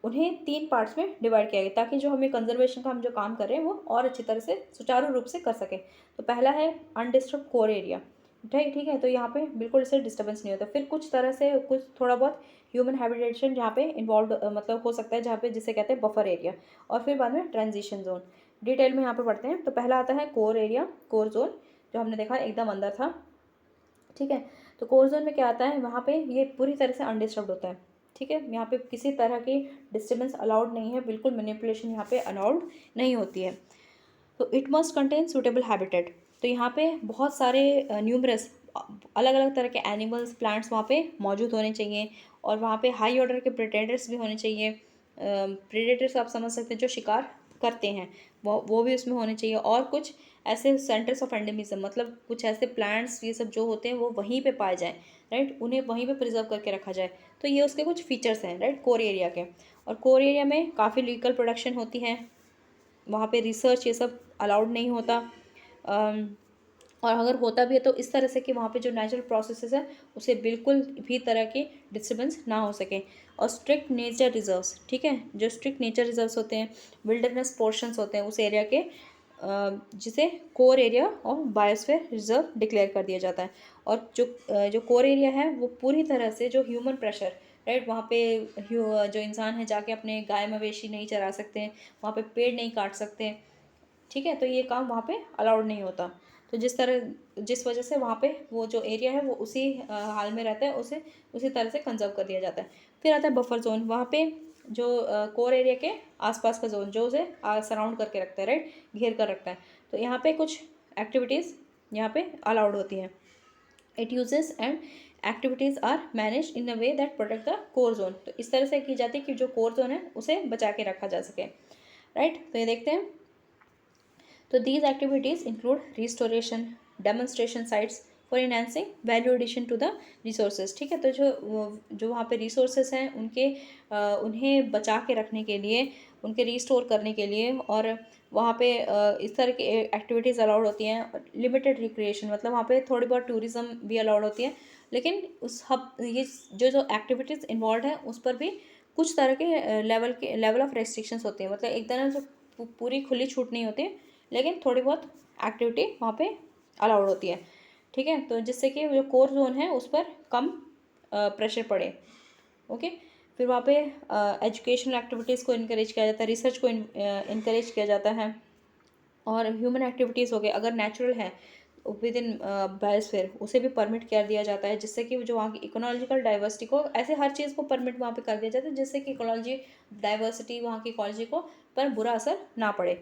उन्हें 3 पार्ट्स में डिवाइड किया गया ताकि जो हमें कंजर्वेशन का हम जो काम कर रहे हैं वो और अच्छी तरह से सुचारू रूप से कर सकें। तो पहला है अनडिस्टर्ब कोर एरिया, ठीक है। तो यहाँ पे बिल्कुल इससे डिस्टर्बेंस नहीं होता। फिर कुछ तरह से कुछ थोड़ा बहुत ह्यूमन हैबिटेशन जहाँ पे इन्वॉल्व मतलब हो सकता है, जहाँ पे जिसे कहते हैं बफर एरिया। और फिर बाद में ट्रांजिशन जोन, डिटेल में यहाँ पे पढ़ते हैं। तो पहला आता है कोर एरिया, कोर जोन, जो हमने देखा एकदम अंदर था, ठीक है। तो कोर जोन में क्या आता है, वहाँ पे ये पूरी तरह से अनडिस्टर्ब होता है, ठीक है। यहाँ पे किसी तरह की डिस्टर्बेंस अलाउड नहीं है, बिल्कुल मैनिपुलेशन यहाँ पे अलाउड नहीं होती है। तो it must contain suitable habitat. तो यहाँ पे बहुत सारे न्यूमरस अलग अलग तरह के एनिमल्स, प्लांट्स वहाँ पे मौजूद होने चाहिए। और वहाँ पे हाई ऑर्डर के प्रेडेटर्स भी होने चाहिए। प्रेडेटर्स आप समझ सकते हैं जो शिकार करते हैं, वो भी उसमें होने चाहिए। और कुछ ऐसे सेंटर्स ऑफ एंडेमिज्म, मतलब कुछ ऐसे प्लांट्स ये सब जो होते हैं वो वहीं पे पाए जाएँ, राइट। उन्हें वहीं पे प्रिजर्व करके रखा जाए। तो ये उसके कुछ फीचर्स हैं, राइट, कोर एरिया के। और कोर एरिया में काफ़ी लीगल प्रोडक्शन होती है, वहाँ पे रिसर्च ये सब अलाउड नहीं होता। और अगर होता भी है तो इस तरह से कि वहाँ पे जो नेचुरल प्रोसेसेस है उसे बिल्कुल भी तरह की डिस्टर्बेंस ना हो सके। और स्ट्रिक्ट नेचर रिजर्व्स, ठीक है, जो स्ट्रिक्ट नेचर रिजर्व्स होते हैं, विल्डरनेस पोर्शंस होते हैं उस एरिया के, जिसे कोर एरिया और बायोस्फीयर रिजर्व डिक्लेयर कर दिया जाता है। और जो कोर एरिया है वो पूरी तरह से जो ह्यूमन प्रेशर, राइट, वहाँ पे जो इंसान है जाके अपने गाय मवेशी नहीं चरा सकते हैं, वहाँ पे पेड़ नहीं काट सकते हैं, ठीक है। तो ये काम वहाँ पे अलाउड नहीं होता। तो जिस वजह से वहाँ पे वो जो एरिया है वो उसी हाल में रहता है, उसे उसी तरह से कंजर्व कर दिया जाता है। फिर आता है बफर जोन, वहाँ पे जो कोर एरिया के आसपास का जोन जो उसे सराउंड करके रखता है, राइट, घेर कर रखता है। तो यहाँ पे कुछ एक्टिविटीज़ यहाँ पे अलाउड होती हैं। It uses and activities are manage in a way that protect the core zone. तो इस तरह से की जाती है कि जो कोर जोन है उसे बचा के रखा जा सके, राइट। तो ये देखते हैं। तो these activities include restoration, demonstration sites for enhancing value addition to the resources, ठीक है। तो जो वहाँ पे resources हैं उन्हें बचा के रखने के लिए, उनके रिस्टोर करने के लिए, और वहाँ पे इस तरह की एक्टिविटीज़ अलाउड होती हैं। लिमिटेड रिक्रिएशन, मतलब वहाँ पे थोड़ी बहुत टूरिज़्म भी अलाउड होती है, लेकिन उस ये जो एक्टिविटीज़ इन्वॉल्व हैं उस पर भी कुछ तरह के लेवल ऑफ रेस्ट्रिक्शंस होते हैं। मतलब एक तरह से पूरी खुली छूट नहीं होती, लेकिन थोड़ी बहुत एक्टिविटी वहाँ पे अलाउड होती है, ठीक है। तो जिससे कि जो कोर जोन है उस पर कम प्रेशर पड़े, ओके। फिर वहाँ पे एजुकेशनल एक्टिविटीज़ को इनकरेज किया जाता है, रिसर्च को इनकरेज किया जाता है। और ह्यूमन एक्टिविटीज़ हो गए, अगर नेचुरल है विद इन बायोस्फीयर उसे भी परमिट कर दिया जाता है, जिससे कि जो वहाँ की इकोलॉजिकल डाइवर्सिटी को, ऐसे हर चीज़ को परमिट वहाँ पे कर दिया जाता है जिससे कि इकोलॉजी डाइवर्सिटी, वहाँ की इकोलॉजी को पर बुरा असर ना पड़े,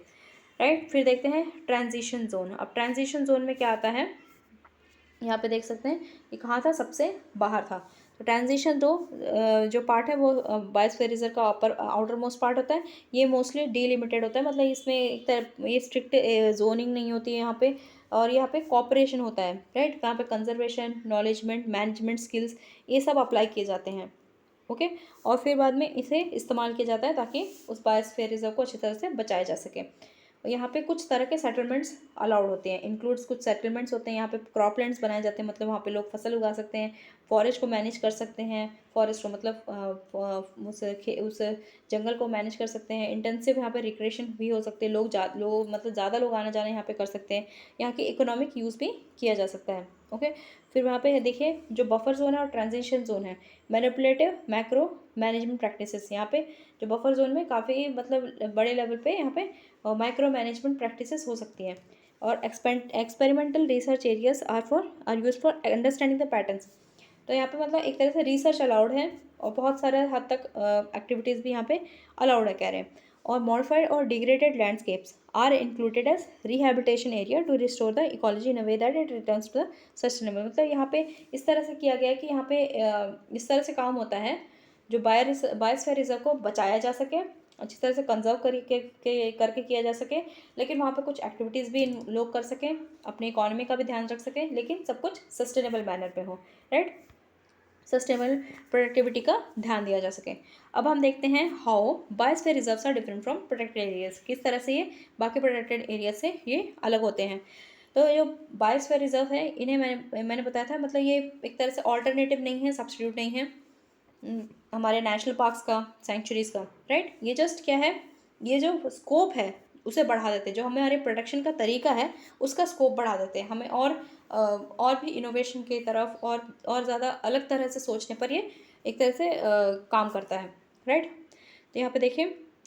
राइट। फिर देखते हैं ट्रांजिशन जोन। अब ट्रांजिशन जोन में क्या आता है, यहाँ पे देख सकते हैं ये कहाँ था, सबसे बाहर था। तो ट्रांजिशन जो पार्ट है वो बायोस्फीयर रिजर्व का आउटर मोस्ट पार्ट होता है। ये मोस्टली डीलिमिटेड होता है, मतलब इसमें एक तरह ये स्ट्रिक्ट जोनिंग नहीं होती है यहाँ पे। और यहाँ पे कॉपरेशन होता है, राइट। यहाँ पे कंजर्वेशन, नॉलेजमेंट, मैनेजमेंट स्किल्स ये सब अप्लाई किए जाते हैं, ओके। और फिर बाद में इसे इस्तेमाल किया जाता है ताकि उस बायोस्फीयर रिजर्व को अच्छी तरह से बचाया जा सके। और यहाँ पे कुछ तरह के सेटलमेंट्स अलाउड होते हैं, इंक्लूड्स कुछ सेटलमेंट्स होते हैं यहाँ पे, क्रॉपलैंड्स बनाए जाते हैं, मतलब वहाँ पे लोग फसल उगा सकते हैं, फॉरेस्ट को मैनेज कर सकते हैं, फॉरेस्ट को मतलब उस जंगल को मैनेज कर सकते हैं। इंटेंसिव यहाँ पे रिक्रिएशन भी हो सकते हैं, लोग मतलब ज़्यादा लोग आना जाना यहाँ पे कर सकते हैं, यहाँ की इकोनॉमिक यूज़ भी किया जा सकता है, ओके। फिर वहाँ पे देखिए जो बफर जोन है और ट्रांजिशन जोन है, मैनिपुलेटिव मैक्रो मैनेजमेंट प्रैक्टिसेस, यहाँ पे जो बफर जोन में काफ़ी मतलब बड़े लेवल पे यहाँ पे माइक्रो मैनेजमेंट प्रैक्टिसेस हो सकती हैं। और experimental research areas are use for understanding the patterns. तो यहाँ पे मतलब एक तरह से रिसर्च अलाउड है और बहुत सारे हद तक एक्टिविटीज़ भी यहाँ पे अलाउड है कह रहे हैं। और मॉडिफाइड और degraded landscapes are included as rehabilitation area to restore the ecology in a way that it returns to the sustainable. मतलब यहाँ पे इस तरह से किया गया है कि यहाँ पे इस तरह से काम होता है जो बायोस्फीयर रिजर्व को बचाया जा सके, अच्छी तरह से कंजर्व करके किया जा सके, लेकिन वहाँ पे कुछ एक्टिविटीज़ भी लोग कर सकें, अपनी इकोनॉमी का भी ध्यान रख सकें, लेकिन सब कुछ सस्टेनेबल मैनर पे हो, राइट। सस्टेनेबल प्रोडक्टिविटी का ध्यान दिया जा सके। अब हम देखते हैं how biosphere reserves are different from protected areas, किस तरह से ये बाकी प्रोटेक्टेड एरिया से ये अलग होते हैं। तो जो बायोस्फीयर रिजर्व है इन्हें मैंने बताया था, मतलब ये एक तरह से ऑल्टरनेटिव नहीं है, सब्स्टिट्यूट नहीं है हमारे नेशनल पार्क्स का, सेंचुरीज का, राइट। ये जस्ट क्या है, ये जो स्कोप है उसे बढ़ा देते हैं, जो हमारे प्रोटेक्शन का तरीका है उसका स्कोप बढ़ा देते हैं हमें, और भी इनोवेशन की तरफ और ज़्यादा अलग तरह से सोचने पर ये एक तरह से काम करता है, राइट। तो यहाँ पे देखिए,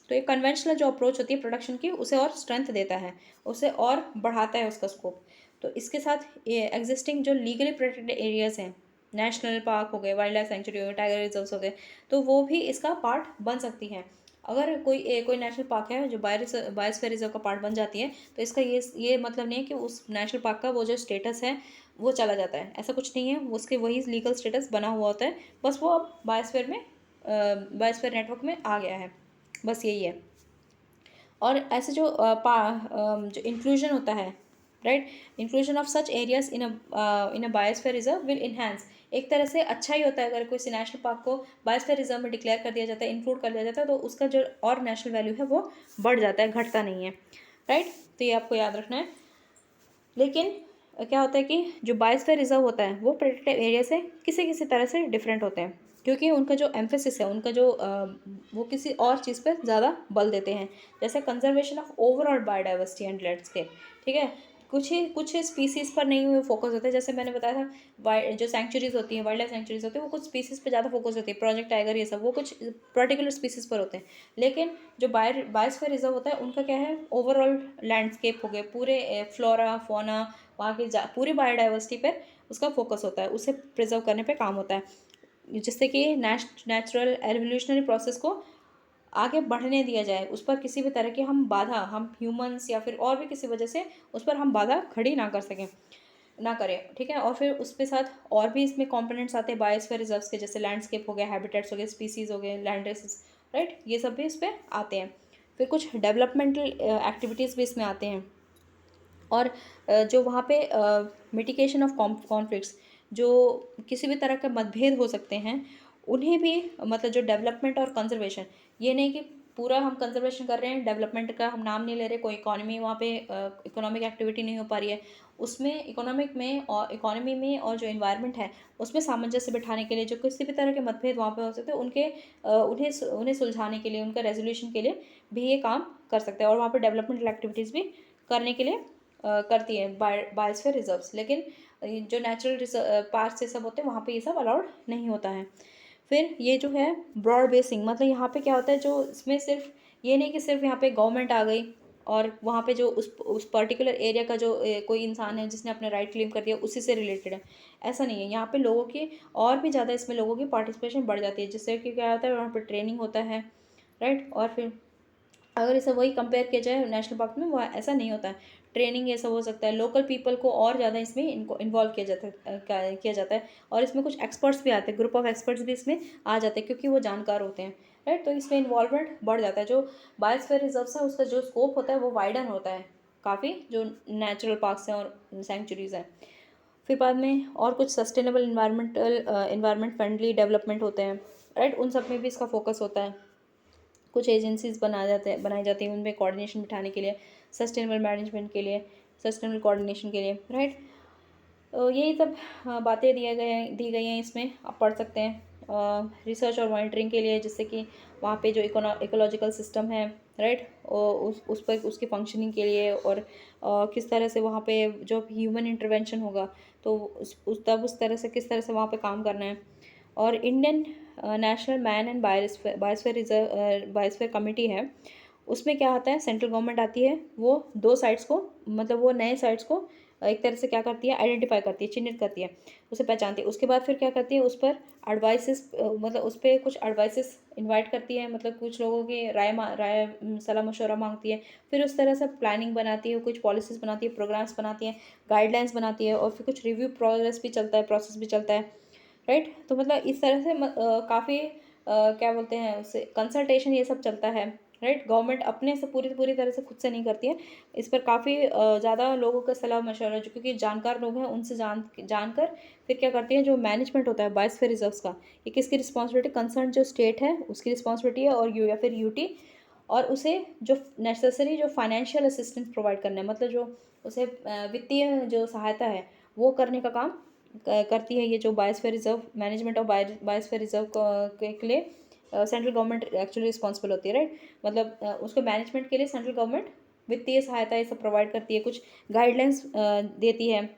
तो ये कन्वेंशनल जो अप्रोच होती है प्रोडक्शन की उसे और स्ट्रेंथ देता है, उसे और बढ़ाता है उसका स्कोप। तो इसके साथ ये एग्जिस्टिंग जो लीगली प्रोटेक्टेड एरियाज हैं, नेशनल पार्क हो गए, वाइल्ड लाइफ सेंचुरी हो गए, टाइगर रिजर्व्स हो गए, तो वो भी इसका पार्ट बन सकती हैं। अगर कोई नेशनल पार्क है जो बायोस्फीयर रिजर्व का पार्ट बन जाती है, तो इसका ये मतलब नहीं है कि उस नेशनल पार्क का वो जो स्टेटस है वो चला जाता है, ऐसा कुछ नहीं है। उसके वही लीगल स्टेटस बना हुआ होता है, बस वो अब बायोस्फीयर नेटवर्क में आ गया है, बस यही है। और ऐसे जो इंक्लूजन होता है, right, inclusion of such areas in a biosphere reserve will enhance, एक तरह से अच्छा ही होता है अगर कोई नेशनल पार्क को बायोस्फीयर रिजर्व में डिक्लेयर कर दिया जाता है, इंक्लूड कर दिया जाता है, तो उसका जो और नेशनल वैल्यू है वो बढ़ जाता है, घटता नहीं है, राइट। तो ये आपको याद रखना है। लेकिन क्या होता है कि जो बायोस्फीयर रिजर्व होता है वो प्रोटेक्टेड एरिया से किसी किसी तरह से डिफरेंट होते हैं, क्योंकि उनका जो एम्फेसिस है, उनका जो वो किसी और चीज़ पर ज़्यादा बल देते हैं, जैसे conservation of overall biodiversity and landscape, ठीक है। कुछ ही स्पीसीज़ पर नहीं हुए फोकस होते हैं, जैसे मैंने बताया था जो सेंचुरीज होती हैं, वाइल्ड लाइफ सेंचुरीज होती है, वो कुछ स्पीसीज़ पर ज़्यादा फोकस होती है, प्रोजेक्ट टाइगर ये सब वो कुछ पर्टिकुलर स्पीसीज़ पर होते हैं। लेकिन जो बायोस्फीयर रिजर्व होता है उनका क्या है, ओवरऑल लैंडस्केप हो गए, पूरे फ्लोरा फोना, वहाँ की पूरी बायोडाइवर्सिटी पर उसका फोकस होता है, उसे प्रिजर्व करने पे काम होता है, जिससे कि नेचुरल एवोल्यूशनरी प्रोसेस को आगे बढ़ने दिया जाए, उस पर किसी भी तरह की हम ह्यूमंस या फिर और भी किसी वजह से उस पर हम बाधा खड़ी ना करें, ठीक है। और फिर उसके साथ और भी इसमें कंपोनेंट्स आते हैं बायोस्फीयर रिजर्व्स के, जैसे लैंडस्केप हो गया, हैबिटेट्स हो गए, स्पीसीज हो गए, लैंड रेसेस, राइट, ये सब भी इस पर आते हैं। फिर कुछ डेवलपमेंटल एक्टिविटीज़ भी इसमें आते हैं, और जो वहाँ पे मिटिगेशन ऑफ कॉन्फ्लिक्ट्स, जो किसी भी तरह के मतभेद हो सकते हैं उन्हें भी, मतलब जो डेवलपमेंट और कंजर्वेशन, ये नहीं कि पूरा हम कंजर्वेशन कर रहे हैं, डेवलपमेंट का हम नाम नहीं ले रहे, कोई इकोनॉमी वहाँ पे इकोनॉमिक एक्टिविटी नहीं हो पा रही है, उसमें इकोनॉमी में और जो इन्वायरमेंट है उसमें सामंजस्य बिठाने के लिए जो किसी भी तरह के मतभेद वहाँ पे हो सकते हैं उन्हें सुलझाने के लिए, उनका रेजोल्यूशन के लिए भी ये काम कर सकते हैं, और वहाँ पे डेवलपमेंटल एक्टिविटीज़ भी करने के लिए करती हैं बायोस्फीयर रिजर्व्स। लेकिन जो नेचुरल पार्क से सब होते हैं वहाँ पे ये सब अलाउड नहीं होता है। फिर ये जो है ब्रॉड बेसिंग, मतलब यहाँ पे क्या होता है, जो इसमें सिर्फ ये नहीं कि सिर्फ यहाँ पे गवर्नमेंट आ गई और वहाँ पे जो उस पर्टिकुलर एरिया का जो कोई इंसान है जिसने अपने राइट क्लेम कर दिया उसी से रिलेटेड है, ऐसा नहीं है। यहाँ पे लोगों की और भी ज़्यादा इसमें लोगों की पार्टिसिपेशन बढ़ जाती है, जिससे कि क्या होता है वहाँ पर ट्रेनिंग होता है, राइट। और फिर अगर इसे वही कंपेयर किया जाए नेशनल पार्क में, वो ऐसा नहीं होता है, ट्रेनिंग ये सब हो सकता है, लोकल पीपल को और ज़्यादा इसमें इनको इन्वॉल्व किया जाता है, और इसमें कुछ एक्सपर्ट्स भी आते हैं, ग्रुप ऑफ एक्सपर्ट्स भी इसमें आ जाते हैं क्योंकि वो जानकार होते हैं, राइट। तो इसमें इन्वॉल्वमेंट बढ़ जाता है। जो बायोस्फीयर रिजर्व्स है उसका जो स्कोप होता है वो वाइडन होता है काफ़ी, जो नेचुरल पार्क्स हैं और सेंचुरीज़ हैं। फिर बाद में और कुछ सस्टेनेबल इन्वायरमेंट फ्रेंडली डेवलपमेंट होते हैं, राइट, उन सब में भी इसका फोकस होता है। कुछ एजेंसीज बनाई जाती हैं उनमें कोऑर्डिनेशन बिठाने के लिए, सस्टेनेबल मैनेजमेंट के लिए, सस्टेनेबल कोऑर्डिनेशन के लिए, राइट। तो यही सब बातें दी गई हैं, इसमें आप पढ़ सकते हैं। रिसर्च और मॉनिटरिंग के लिए, जिससे कि वहाँ पे जो इकोलॉजिकल सिस्टम है, राइट, उस पर उसकी फंक्शनिंग के लिए, और किस तरह से वहाँ पे जो ह्यूमन इंटरवेंशन होगा तो उस तरह से किस तरह से वहाँ पे काम करना है। और Indian national man and biosphere committee है, उसमें क्या होता है, सेंट्रल गवर्नमेंट आती है, वो 2 साइट्स को, मतलब वो नए साइट्स को एक तरह से क्या करती है, आइडेंटिफाई करती है, चिन्हित करती है, उसे पहचानती है। उसके बाद फिर क्या करती है, उस पर एडवाइसेस मतलब उस पर कुछ एडवाइसेस इनवाइट करती है, मतलब कुछ लोगों की राय सलाह मशवरा मांगती है। फिर उस तरह से प्लानिंग बनाती है, कुछ पॉलिसीज़ बनाती है, प्रोग्राम्स बनाती है, गाइडलाइंस बनाती है, और फिर कुछ रिव्यू प्रोग्रेस भी चलता है, प्रोसेस भी चलता है, राइट। तो मतलब इस तरह से काफ़ी क्या बोलते हैं उसे, कंसल्टेशन ये सब चलता है, राइट। गवर्नमेंट अपने से पूरी पूरी तरह से खुद से नहीं करती है, इस पर काफ़ी ज़्यादा लोगों का सलाह मशवरा, जो क्योंकि जानकार लोग हैं उनसे जानकर फिर क्या करती है, जो मैनेजमेंट होता है बायोस्फीयर रिजर्व्स का, ये किसकी रिस्पॉन्सिबिलिटी, कंसर्न जो स्टेट है उसकी रिस्पॉन्सिबिलिटी है, और यू या फिर यूटी, और उसे जो नेसेसरी जो फाइनेंशियल असिस्टेंस प्रोवाइड करना है, मतलब जो उसे वित्तीय जो सहायता है वो करने का काम करती है ये जो biosphere reserve, management of biosphere reserve के लिए सेंट्रल गवर्नमेंट एक्चुअली रिस्पॉन्सिबल होती है, राइट। मतलब उसको मैनेजमेंट के लिए सेंट्रल गवर्नमेंट वित्तीय सहायता ये सब प्रोवाइड करती है, कुछ गाइडलाइंस देती है।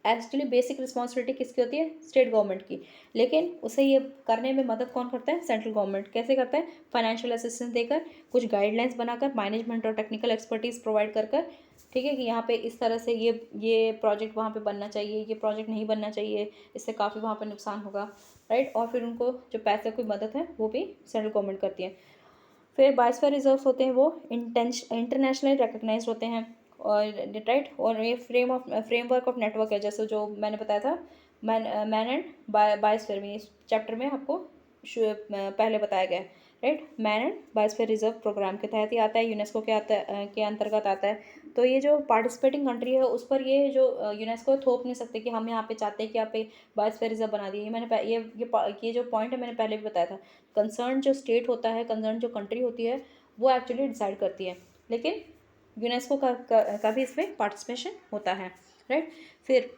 एक्चुअली बेसिक रिस्पॉन्सिबिलिटी किसकी होती है, स्टेट गवर्नमेंट की, लेकिन उसे ये करने में मदद कौन करता है, सेंट्रल गवर्नमेंट। कैसे करता है, फाइनेंशियल असिस्टेंस देकर, कुछ गाइडलाइंस बनाकर, मैनेजमेंट और टेक्निकल एक्सपर्टीज प्रोवाइड कर कर, ठीक है, कि यहाँ पे इस तरह से ये प्रोजेक्ट वहाँ पे बनना चाहिए, ये प्रोजेक्ट नहीं बनना चाहिए, इससे काफ़ी वहाँ पे नुकसान होगा, राइट। और फिर उनको जो पैसे की मदद है वो भी सेंट्रल गवर्नमेंट करती है। फिर बायोस्फीयर रिजर्व्स होते हैं वो इंटरनेशनली रिकग्नाइज्ड होते हैं, और राइट, और ये फ्रेमवर्क ऑफ नेटवर्क है, जैसे जो मैंने बताया था, मैन एंड बायोस्फीयर में, इस चैप्टर में आपको पहले बताया गया है, right. Man and biosphere reserve programme के तहत ही आता है, यूनेस्को के के अंतर्गत आता है। तो ये जो पार्टिसिपेटिंग कंट्री है उस पर ये जो यूनेस्को थोप नहीं सकते कि हम यहाँ पे चाहते हैं कि आप बायोस्फीयर रिजर्व बना दिए। ये जो पॉइंट है मैंने पहले भी बताया था, कंसर्न जो स्टेट होता है, कंसर्न जो कंट्री होती है, वो एक्चुअली डिसाइड करती है, लेकिन यूनेस्को का भी इसमें पार्टिसिपेशन होता है, राइट। फिर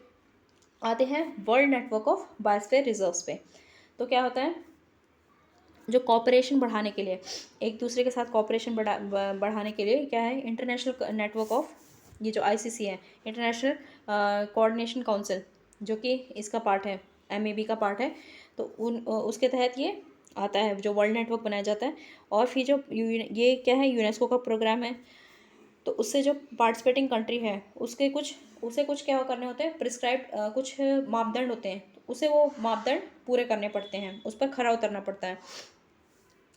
आते हैं world network of biosphere reserves पे। तो क्या होता है, जो कॉपरेशन बढ़ाने के लिए, एक दूसरे के साथ कॉपरेशन बढ़ाने के लिए क्या है, इंटरनेशनल नेटवर्क ऑफ, ये जो आईसीसी है, इंटरनेशनल कोऑर्डिनेशन काउंसिल, जो कि इसका पार्ट है, एमएबी का पार्ट है। तो उसके तहत ये आता है, जो वर्ल्ड नेटवर्क बनाया जाता है। और फिर जो ये क्या है, यूनेस्को का प्रोग्राम है। तो उससे जो पार्टिसिपेटिंग कंट्री है उसे कुछ क्या करने होते हैं, प्रिस्क्राइब कुछ मापदंड होते हैं, तो उसे वो मापदंड पूरे करने पड़ते हैं, उस पर खरा उतरना पड़ता है।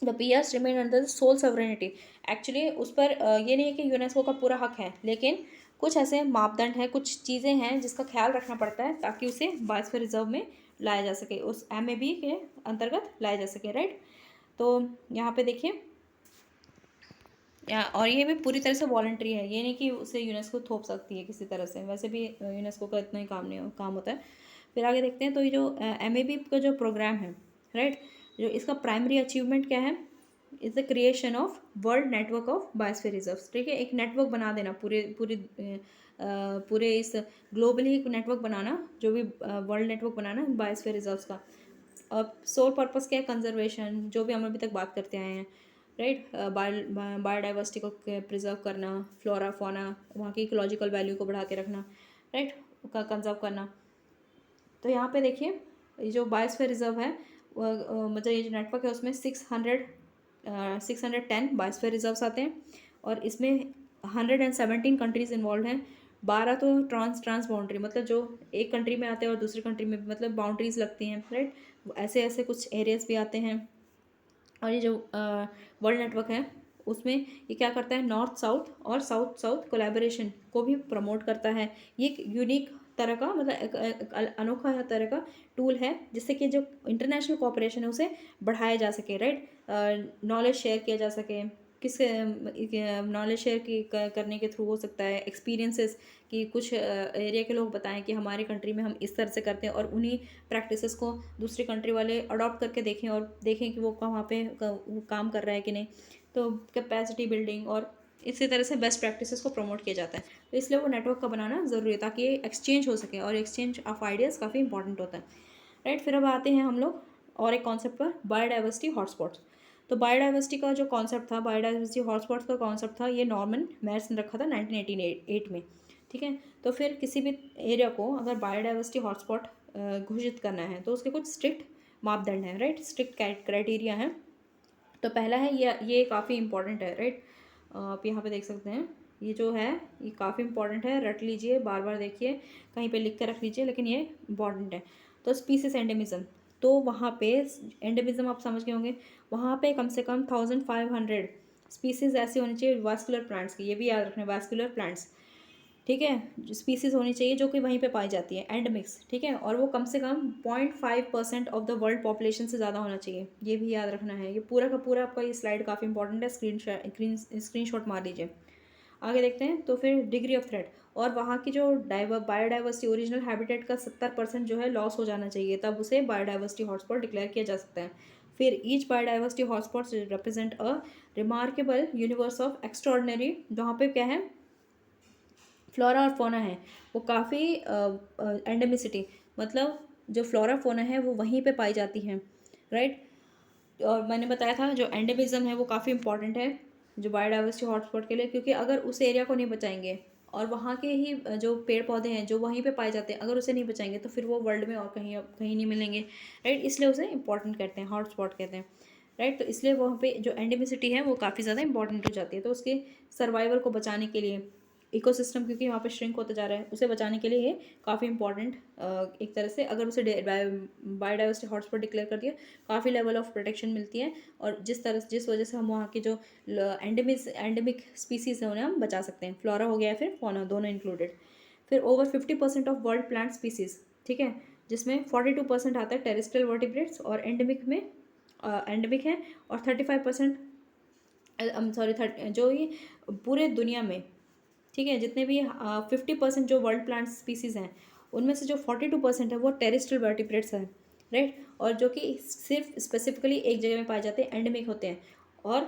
The peers remain under the sole sovereignty. Actually उस पर ये नहीं है कि यूनेस्को का पूरा हक है, लेकिन कुछ ऐसे मापदंड हैं, कुछ चीज़ें हैं जिसका ख्याल रखना पड़ता है ताकि उसे बायोस्फीयर रिजर्व में लाया जा सके, उस एमएबी के अंतर्गत लाया जा सके, राइट। तो यहाँ पे देखिए, और ये भी पूरी तरह से वॉलंटरी है, ये नहीं कि उसे यूनेस्को थोप सकती है किसी तरह से, वैसे भी यूनेस्को का इतना ही काम होता है। फिर आगे देखते हैं, तो ये जो एमएबी का जो प्रोग्राम है, राइट, जो इसका प्राइमरी अचीवमेंट क्या है, is the creation of world network of biosphere reserves. ठीक है, एक नेटवर्क बना देना, पूरे इस ग्लोबली एक नेटवर्क बनाना, जो भी वर्ल्ड नेटवर्क बनाना बायोस्फीयर रिजर्व्स का। अब सोल पर्पस क्या है, कंजर्वेशन, जो भी हम अभी तक बात करते आए हैं, राइट। बायोडाइवर्सिटी को प्रिजर्व करना, फ्लोरा फौना, वहाँ की इकोलॉजिकल वैल्यू को बढ़ा के रखना, राइट, का कंजर्व करना। तो यहाँ पे देखिए, ये जो बायोस्फीयर रिजर्व है, मतलब ये जो नेटवर्क है उसमें 610 बायोस्फीयर रिजर्व्स आते हैं, और इसमें 117 कंट्रीज इन्वॉल्व हैं। 12 तो ट्रांस बाउंड्री, मतलब जो एक कंट्री में आते हैं और दूसरी कंट्री में मतलब बाउंड्रीज लगती हैं, राइट। ऐसे ऐसे कुछ एरियाज भी आते हैं। और ये जो वर्ल्ड नेटवर्क है उसमें ये क्या करता है, नॉर्थ साउथ और साउथ साउथ कोलैबोरेशन को भी प्रमोट करता है। ये एक यूनिक तरह का, मतलब एक अनोखा तरह का टूल है, जिससे कि जो इंटरनेशनल कोऑपरेशन है उसे बढ़ाया जा सके, राइट। नॉलेज शेयर किया जा सके, किस नॉलेज शेयर करने के थ्रू हो सकता है, एक्सपीरियंसेस कि कुछ एरिया के लोग बताएं कि हमारे कंट्री में हम इस तरह से करते हैं, और उन्हीं प्रैक्टिसेस को दूसरी कंट्री वाले अडॉप्ट करके देखें, और देखें कि वो वहाँ पे वो काम कर रहा है कि नहीं। तो कैपेसिटी बिल्डिंग और इसी तरह से बेस्ट प्रैक्टिसेस को प्रमोट किया जाता है। तो इसलिए वो नेटवर्क का बनाना ज़रूरी है, ताकि एक्सचेंज हो सके, और एक्सचेंज ऑफ आइडियाज़ काफ़ी इंपॉर्टेंट होता है, राइट। फिर अब आते हैं हम लोग और एक कॉन्सेप्ट पर, बायोडाइवर्सिटी हॉटस्पॉट्स। तो बायोडाइवर्सिटी का जो कॉन्सेप्ट था, बायोडाइवर्सिटी हॉटस्पॉट्स का कॉन्सेप्ट था, ये नॉर्मन मेयर्स ने रखा था 1988 में, ठीक है। तो फिर किसी भी एरिया को अगर बायोडाइवर्सिटी हॉटस्पॉट घोषित करना है तो उसके कुछ स्ट्रिक्ट मापदंड हैं, राइट, स्ट्रिक्ट क्राइटेरिया हैं। तो पहला है, ये काफ़ी इंपॉर्टेंट है, राइट। आप यहाँ पे देख सकते हैं, ये जो है ये काफ़ी इंपॉर्टेंट है, रट लीजिए, बार बार देखिए, कहीं पे लिख कर रख लीजिए, लेकिन ये इंपॉर्टेंट है। तो स्पीसीज एंडेमिज्म, तो वहाँ पे एंडेमिज्म आप समझ गए होंगे, वहाँ पे कम से कम 1500 स्पीसीज ऐसी होनी चाहिए वास्कुलर प्लांट्स की, ये भी याद रखना, वास्कुलर प्लांट्स, ठीक है, स्पीसीज होनी चाहिए जो कि वहीं पे पाई जाती है, एंडमिक्स, ठीक है, और वो कम से कम 0.5% ऑफ द वर्ल्ड पॉपुलेशन से ज़्यादा होना चाहिए, ये भी याद रखना है। ये पूरा का पूरा आपका ये स्लाइड काफ़ी इंपॉर्टेंट है, स्क्रीनशॉट मार लीजिए। आगे देखते हैं, तो फिर डिग्री ऑफ थ्रेट, और वहाँ की जो बायोडाइवर्सिटी, ओरिजिनल हैबिटेट का 70% जो है लॉस हो जाना चाहिए, तब उसे बायोडाइवर्सिटी हॉटस्पॉट डिक्लेयर किया जा सकता है। फिर each biodiversity hotspot represent a remarkable universe of extraordinary, जहाँ पे क्या है, फ्लोरा और फोना है वो काफ़ी एंडेमिसिटी, मतलब जो फ्लोरा फोना है वो वहीं पे पाई जाती हैं, राइट। और मैंने बताया था जो एंडेमिज्म है वो काफ़ी इंपॉर्टेंट है जो बायोडाइवर्सिटी हॉटस्पॉट के लिए, क्योंकि अगर उस एरिया को नहीं बचाएंगे और वहाँ के ही जो पेड़ पौधे हैं जो वहीं पे पाए जाते हैं, अगर उसे नहीं बचाएंगे तो फिर वो वर्ल्ड में और कहीं कहीं नहीं मिलेंगे, राइट। इसलिए उसे इंपॉर्टेंट कहते हैं, हॉटस्पॉट कहते हैं, राइट। तो इसलिए वहाँ पे जो एंडेमिसिटी है वो काफ़ी ज़्यादा इंपॉर्टेंट हो जाती है। तो उसके सर्वाइवल को बचाने के लिए, इकोसिस्टम क्योंकि वहाँ पे श्रिंक होता जा रहा है, उसे बचाने के लिए ये काफ़ी इंपॉर्टेंट, एक तरह से अगर उसे बायोडाइवर्सिटी हॉटस्पॉट डिक्लेयर कर दिया, काफ़ी लेवल ऑफ प्रोटेक्शन मिलती है, और जिस वजह से हम वहाँ की जो एंडेमिक स्पीसीज है उन्हें हम बचा सकते हैं, फ्लोरा हो गया फिर फौना दोनों इंक्लूडेड। फिर over 50% of world plant species, ठीक है, जिसमें 42% आता है टेरेस्ट्रियल वर्टिब्रेट्स, और एंडेमिक में एंडेमिक है, और 35% सॉरी जो ये पूरे दुनिया में, ठीक है, जितने भी 50% जो वर्ल्ड प्लांट स्पीसीज़ हैं उनमें से जो 42% है वो टेरेस्ट्रियल वर्टिब्रेट्स हैं, राइट, और जो कि सिर्फ स्पेसिफिकली एक जगह में पाए जाते हैं, एंडेमिक होते हैं, और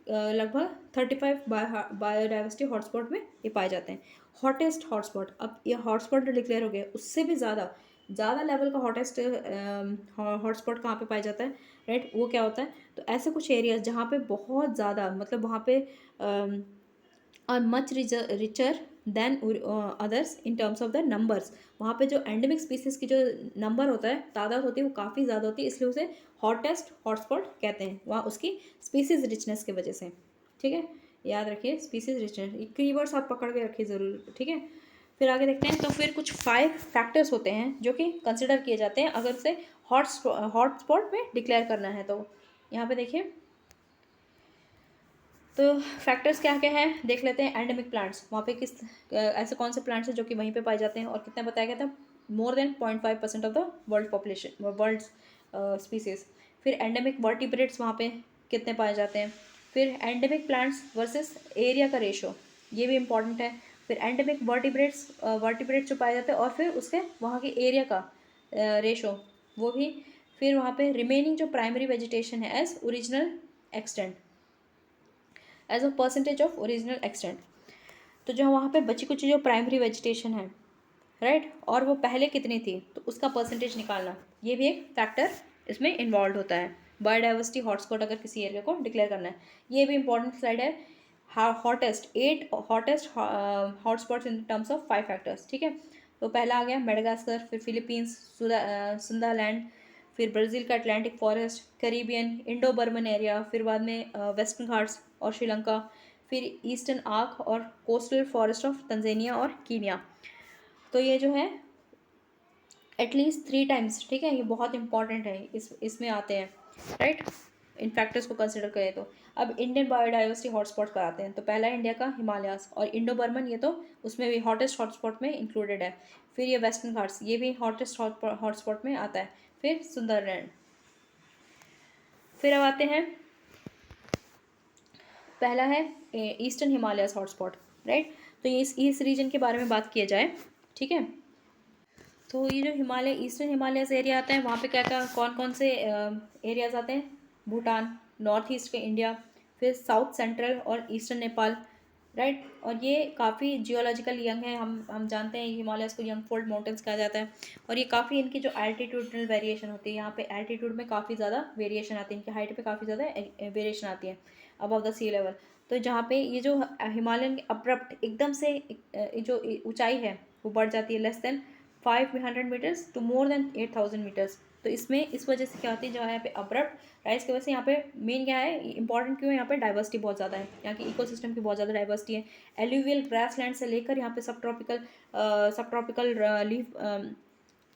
लगभग 35 बायोडाइवर्सिटी हॉटस्पॉट में ये पाए जाते हैं। हॉटेस्ट हॉटस्पॉट, अब ये हॉटस्पॉट जो डिक्लेयर हो गया उससे भी ज़्यादा ज़्यादा लेवल का हॉटेस्ट हॉटस्पॉट कहाँ पे पाया जाता है, राइट, वो क्या होता है, तो ऐसे कुछ एरियाज जहाँ पे बहुत ज़्यादा, मतलब वहाँ पे और much richer than others in terms of the numbers, वहाँ पे जो एंडेमिक स्पीसीज की जो नंबर होता है, तादाद होती है, वो काफ़ी ज़्यादा होती है, इसलिए उसे हॉटेस्ट हॉटस्पॉट कहते हैं, वहाँ उसकी स्पीसीज रिचनेस की वजह से, ठीक है, याद रखिए स्पीसीज रिचनेस, ये कीवर्ड्स आप पकड़ के रखिए ज़रूर, ठीक है। फिर आगे देखते हैं, तो फिर कुछ 5 फैक्टर्स होते हैं जो कि कंसिडर किए जाते हैं अगर उसे हॉटस्पॉट में डिक्लेयर करना है, तो यहाँ पे देखिए, तो फैक्टर्स क्या क्या है देख लेते हैं। एंडेमिक प्लांट्स, वहाँ पे किस ऐसे कौन से प्लांट्स हैं जो कि वहीं पे पाए जाते हैं, और कितना बताया गया था, more than 0.5% of the world population, world species. फिर एंडेमिक वर्टिब्रेट्स वहाँ पे कितने पाए जाते हैं। फिर एंडेमिक प्लांट्स वर्सेस एरिया का रेशो, ये भी इंपॉर्टेंट है। फिर एंडेमिक वर्टिब्रेट्स जो पाए जाते हैं, और फिर उसके वहाँ के एरिया का रेशो, वो भी। फिर वहाँ पे रिमेनिंग जो प्राइमरी वेजिटेशन है as original extent, as a percentage of original extent, तो जो वहाँ पे बची कुची जो प्राइमरी वेजिटेशन है, राइट, और वो पहले कितनी थी तो उसका परसेंटेज निकालना, ये भी एक फैक्टर इसमें इन्वॉल्व होता है, बायोडाइवर्सिटी हॉटस्पॉट अगर किसी एरिया को डिक्लेयर करना है। ये भी इंपॉर्टेंट स्लाइड है, hottest 8 hottest hotspots in terms of 5 factors, ठीक है। तो पहला आ गया मेडागास्कर, फिर फिलीपींस, सुंदालैंड, फिर ब्राज़ील का Atlantic forest, Caribbean, Indo Burman area, फिर बाद में वेस्टर्न घाट्स और श्रीलंका, फिर ईस्टर्न आर्क और कोस्टल फॉरेस्ट ऑफ तंजानिया और कीनिया। तो ये जो है एटलीस्ट 3 टाइम्स, ठीक है, ये बहुत इंपॉर्टेंट है, इसमें आते हैं, राइट, इन फैक्टर्स को कंसिडर करें तो। अब इंडियन बायोडाइवर्सिटी हॉटस्पॉट कराते हैं, तो पहला इंडिया का हिमालयास और इंडो बर्मन, ये तो उसमें भी हॉटेस्ट हॉटस्पॉट में इंक्लूडेड है। फिर ये वेस्टर्न घाट्स, ये भी हॉटेस्ट हॉटस्पॉट में आता है। फिर सुंदरलैंड। फिर अब आते हैं, पहला है ईस्टर्न हिमालयस हॉटस्पॉट, राइट। तो ये इस रीजन के बारे में बात किया जाए, ठीक है। तो ये जो हिमालय, ईस्टर्न हिमालयस एरिया आता है, वहाँ पे क्या क्या कौन कौन से एरियाज आते हैं, भूटान, नॉर्थ ईस्ट के इंडिया, फिर साउथ सेंट्रल और ईस्टर्न नेपाल, राइट। और ये काफ़ी जियोलॉजिकल यंग है, हम जानते हैं हिमालयस को यंग फोल्ड माउंटेन्स कहा जाता है। और ये काफ़ी, इनकी जो एल्टीट्यूडनल वेरिएशन होती है, यहाँ पे एल्टीट्यूड में काफ़ी ज़्यादा वेरिएशन आती है, इनकी हाइट पे काफ़ी ज़्यादा वेरिएशन आती है अबव द सी लेवल। तो जहाँ पे ये जो हिमालयन अब्रप्ट एकदम से जो ऊंचाई है वो बढ़ जाती है, less than 500 metres to more than 8000 metres, तो इसमें इस वजह से क्या होती है, जो यहाँ पे अब्रप्ट राइज की वजह से यहाँ पे मेन क्या है इंपॉर्टेंट क्यों है, यहाँ पे डाइवर्सिटी बहुत ज़्यादा है, यहाँ की इकोसिस्टम की बहुत ज़्यादा डाइवर्सिटी है। एल्यूवियल ग्रासलैंड से लेकर यहाँ पे सब ट्रॉपिकल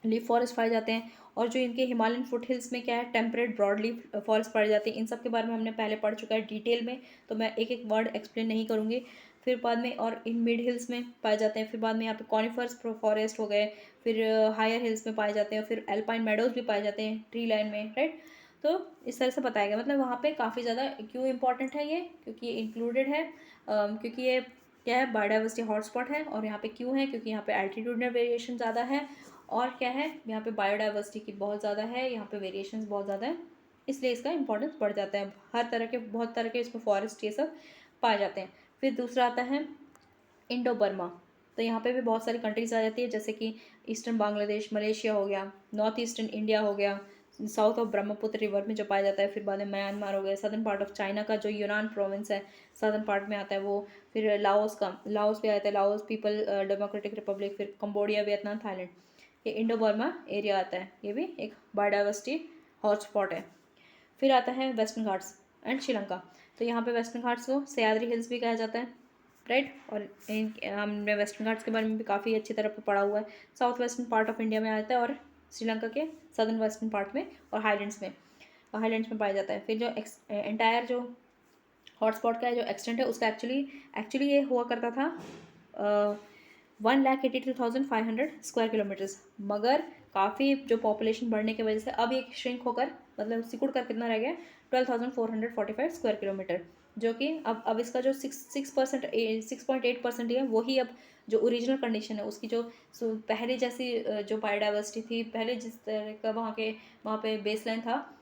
लीफ फॉरेस्ट पाए जाते हैं। और जो इनके हिमालयन फुट हिल्स में क्या है, टेम्परेट ब्रॉड लीफ फॉरेस्ट पाए जाते हैं। इन सब के बारे में हमने पहले पढ़ चुका है डिटेल में, तो मैं एक एक वर्ड एक्सप्लेन नहीं करूँगी। फिर बाद में और इन मिड हिल्स में पाए जाते हैं। फिर बाद में यहाँ पे कॉनिफर्स फॉरेस्ट हो गए, फिर हायर हिल्स में पाए जाते हैं, फिर एल्पाइन मेडोज भी पाए जाते हैं ट्री लाइन में, राइट। तो इस तरह से बताया गया, मतलब वहाँ पे काफ़ी ज़्यादा क्यों इंपॉर्टेंट है ये, क्योंकि ये इंक्लूडेड है, क्योंकि ये क्या है बायोडाइवर्सिटी हॉटस्पॉट है। और यहाँ पे क्यों है, क्योंकि यहाँ पे एल्टीट्यूडनल वेरिएशन ज़्यादा है, और क्या है यहाँ पे बायोडाइवर्सिटी की बहुत ज़्यादा है, यहाँ पे वेरिएशंस बहुत ज़्यादा है, इसलिए इसका इंपॉर्टेंस बढ़ जाता है। हर तरह के बहुत तरह के इसमें फॉरेस्ट ये सब पाए जाते हैं। फिर दूसरा आता है इंडो बर्मा। तो यहाँ पे भी बहुत सारी कंट्रीज आ जाती है, जैसे कि ईस्टर्न बांग्लादेश, मलेशिया हो गया, नॉर्थ ईस्टर्न इंडिया हो गया, साउथ ऑफ ब्रह्मपुत्र रिवर में जो पाया जाता है, फिर बाद में म्यांमार हो गया, सदर्न पार्ट ऑफ चाइना का जो यूनान प्रोविंस है सदर्न पार्ट में आता है वो, फिर लाओस भी आता है, लाओस पीपल डेमोक्रेटिक रिपब्लिक, फिर कंबोडिया, वियतनाम, थाईलैंड, ये इंडो बर्मा एरिया आता है। ये भी एक बायोडाइवर्सिटी हॉटस्पॉट है। फिर आता है वेस्टर्न घाट्स एंड श्रीलंका। तो यहाँ पे वेस्टर्न घाट्स को सह्याद्री हिल्स भी कहा जाता है, राइट। और हमने वेस्टर्न घाट्स के बारे में भी काफ़ी अच्छी तरह पे पढ़ा हुआ है। South western part of India में आता है, और श्रीलंका के सदर्न वेस्टर्न पार्ट में और हाईलैंड्स में पाया जाता है। फिर जो एंटायर जो हॉटस्पॉट का जो एक्सटेंट है उसका एक्चुअली ये हुआ करता था 1,82,500 स्क्वायर किलोमीटर्स, मगर काफ़ी जो पॉपुलेशन बढ़ने की वजह से अब ये श्रिंक होकर मतलब सिकुड़ कर कितना रह गया 12,445 स्क्वायर किलोमीटर, जो कि अब इसका जो 6.8% है वही अब जो ओरिजिनल कंडीशन है उसकी जो पहले जैसी जो बायोडाइवर्सिटी थी, पहले जिस तरह का वहाँ पे बेसलाइन था,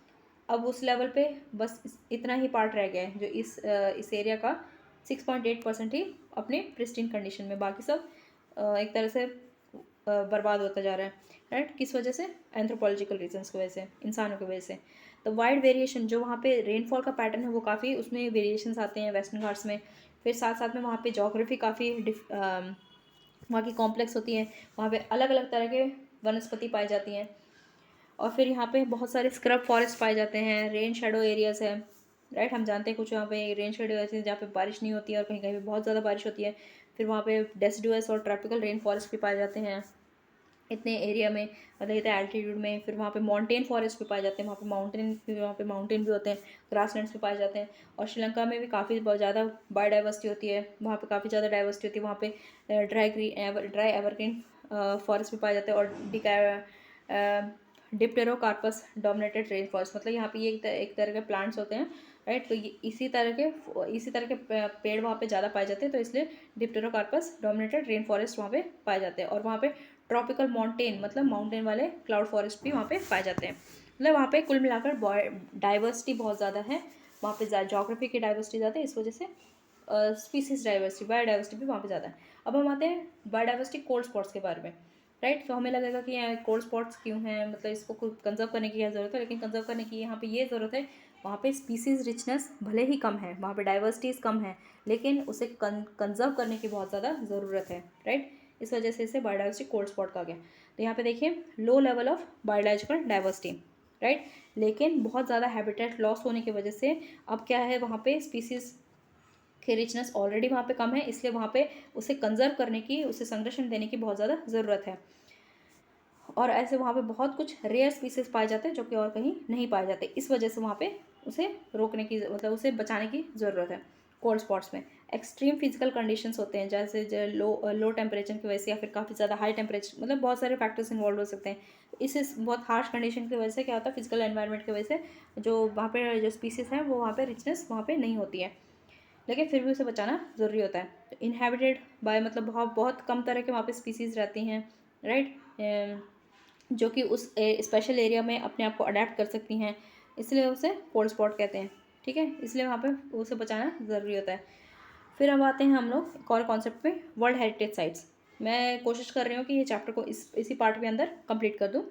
अब उस लेवल पे बस इतना ही पार्ट रह गया है जो इस एरिया का 6.8% ही अपने प्रिस्टीन कंडीशन में, बाकी सब एक तरह से बर्बाद होता जा रहा है, राइट। किस वजह से, एंथ्रोपोलॉजिकल रीजंस की वजह से, इंसानों की वजह से। तो वाइड वेरिएशन जो वहाँ पे रेनफॉल का पैटर्न है वो काफ़ी उसमें वेरिएशंस आते हैं वेस्टर्न घाट्स में। फिर साथ साथ में वहाँ पे जोग्राफी काफ़ी वहाँ की कॉम्प्लेक्स होती है, वहाँ पे अलग अलग तरह के वनस्पति पाई जाती हैं। और फिर यहाँ पे बहुत सारे स्क्रब फॉरेस्ट पाए जाते हैं, रेन शेडो एरियाज़ है, राइट। हम जानते हैं कुछ यहाँ पे रेन शेडो एरियाज जहाँ पे बारिश नहीं होती है और कहीं कहीं पे बहुत ज़्यादा बारिश होती है। फिर वहाँ पे डेसिडुअस और ट्रॉपिकल रेन फॉरेस्ट भी पाए जाते हैं इतने एरिया में, मतलब इतने एल्टीट्यूड में। फिर वहाँ पे माउंटेन फॉरेस्ट भी पाए जाते हैं, वहाँ पे माउंटेन भी होते हैं, ग्रासलैंड्स भी पाए जाते हैं। और श्रीलंका में भी काफ़ी बहुत ज़्यादा बायोडाइवर्सिटी होती है, वहाँ पे काफ़ी ज़्यादा डाइवर्सिटी होती है। वहाँ पे ड्राई एवरग्रीन फॉरेस्ट भी पाए जाते हैं, और डिप्टेरोकार्पस डोमिनेटेड रेन फॉरेस्ट, मतलब यहाँ पे ये एक तरह के प्लांट्स होते हैं, राइट। तो ये इसी तरह के पेड़ वहाँ पे ज़्यादा पाए जाते हैं, तो इसलिए डिप्टेरोकार्पस डोमिनेटेड रेन फॉरेस्ट वहाँ पे पाए जाते हैं। और वहाँ पे ट्रॉपिकल माउंटेन मतलब माउंटेन वाले क्लाउड फॉरेस्ट भी वहाँ पे पाए जाते हैं। मतलब वहाँ पे कुल मिलाकर डाइवर्सिटी बहुत ज़्यादा है, वहाँ पे जोग्राफी की डाइवर्सिटी ज़्यादा है, इस वजह से स्पीसीज डाइवर्सिटी बायोडाइवर्सिटी भी वहाँ पे ज़्यादा है। अब हम आते हैं बायोडाइवर्सिटी कोल्ड स्पॉट्स के बारे में, राइट। तो हमें लगेगा कि यहाँ कोल्ड स्पॉट्स क्यों हैं, मतलब इसको कंजर्व करने की क्या ज़रूरत है, लेकिन कंजर्व करने की यहाँ पे ये ज़रूरत है, वहाँ पे स्पीसीज रिचनेस भले ही कम है, वहाँ पे डाइवर्सिटीज़ कम है, लेकिन उसे कंजर्व करने की बहुत ज़्यादा ज़रूरत है, राइट। इस वजह से इसे बायोडाइवर्सिटी कोल्ड स्पॉट कहा गया। तो यहाँ पे देखिए low level of biological diversity, right, लेकिन बहुत ज़्यादा हैबिटेट लॉस होने की वजह से अब क्या है, वहाँ पे स्पीसीज की रिचनेस ऑलरेडी वहाँ पे कम है, इसलिए वहाँ पे उसे कंजर्व करने की, उसे संरक्षण देने की बहुत ज़्यादा ज़रूरत है। और ऐसे वहाँ पे बहुत कुछ रेयर स्पीसीज पाए जाते हैं जो कि और कहीं नहीं पाए जाते, इस वजह से वहाँ पे उसे रोकने की मतलब उसे बचाने की ज़रूरत है। कोल्ड स्पॉट्स में एक्सट्रीम फिजिकल कंडीशंस होते हैं, जैसे लो टेम्परेचर की वजह से, या फिर काफ़ी ज़्यादा हाई टेम्परेचर, मतलब बहुत सारे फैक्टर्स इन्वॉल्व हो सकते हैं। इससे बहुत हार्श कंडीशन की वजह से क्या होता है, फिजिकल एनवायरनमेंट की वजह से जो वहाँ पे जो स्पीसीज हैं वो वहाँ पे रिचनेस वहाँ पे नहीं होती है, लेकिन फिर भी उसे बचाना ज़रूरी होता है। तो इनहेबिटेड बाय मतलब बहुत बहुत कम तरह के वहाँ पे स्पीसीज़ रहती हैं, राइट, जो कि उस स्पेशल एरिया में अपने आप को अडेप्ट कर सकती हैं, इसलिए उसे कोल्ड स्पॉट कहते हैं, ठीक है। इसलिए वहाँ पे उसे बचाना ज़रूरी होता है। फिर अब आते हैं हम लोग एक और कॉन्सेप्ट पे, वर्ल्ड हेरिटेज साइट्स। मैं कोशिश कर रही हूँ कि ये चैप्टर को इसी पार्ट के अंदर कंप्लीट कर दूँ।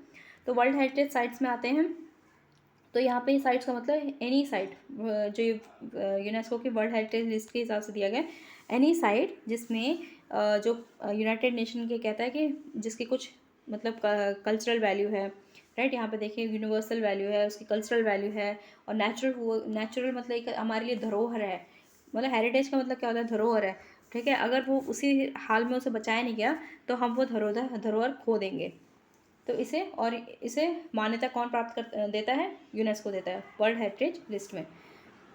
तो वर्ल्ड हेरिटेज साइट्स में आते हैं, तो यहाँ पे साइट्स का मतलब एनी साइट, जो यूनेस्को की वर्ल्ड हेरिटेज लिस्ट के हिसाब से दिया गया, एनी साइट जिसमें जो यूनाइटेड नेशन के कहता है कि जिसकी कुछ मतलब कल्चरल वैल्यू है, राइट। यहाँ पे देखिए यूनिवर्सल वैल्यू है, उसकी कल्चरल वैल्यू है, और नेचुरल मतलब एक हमारे लिए धरोहर है। मतलब हेरिटेज का मतलब क्या होता है, धरोहर है, ठीक है। अगर वो उसी हाल में उसे बचाया नहीं गया तो हम वो धरोहर खो देंगे। तो इसे मान्यता कौन प्राप्त कर देता है, यूनेस्को देता है वर्ल्ड हेरिटेज लिस्ट में।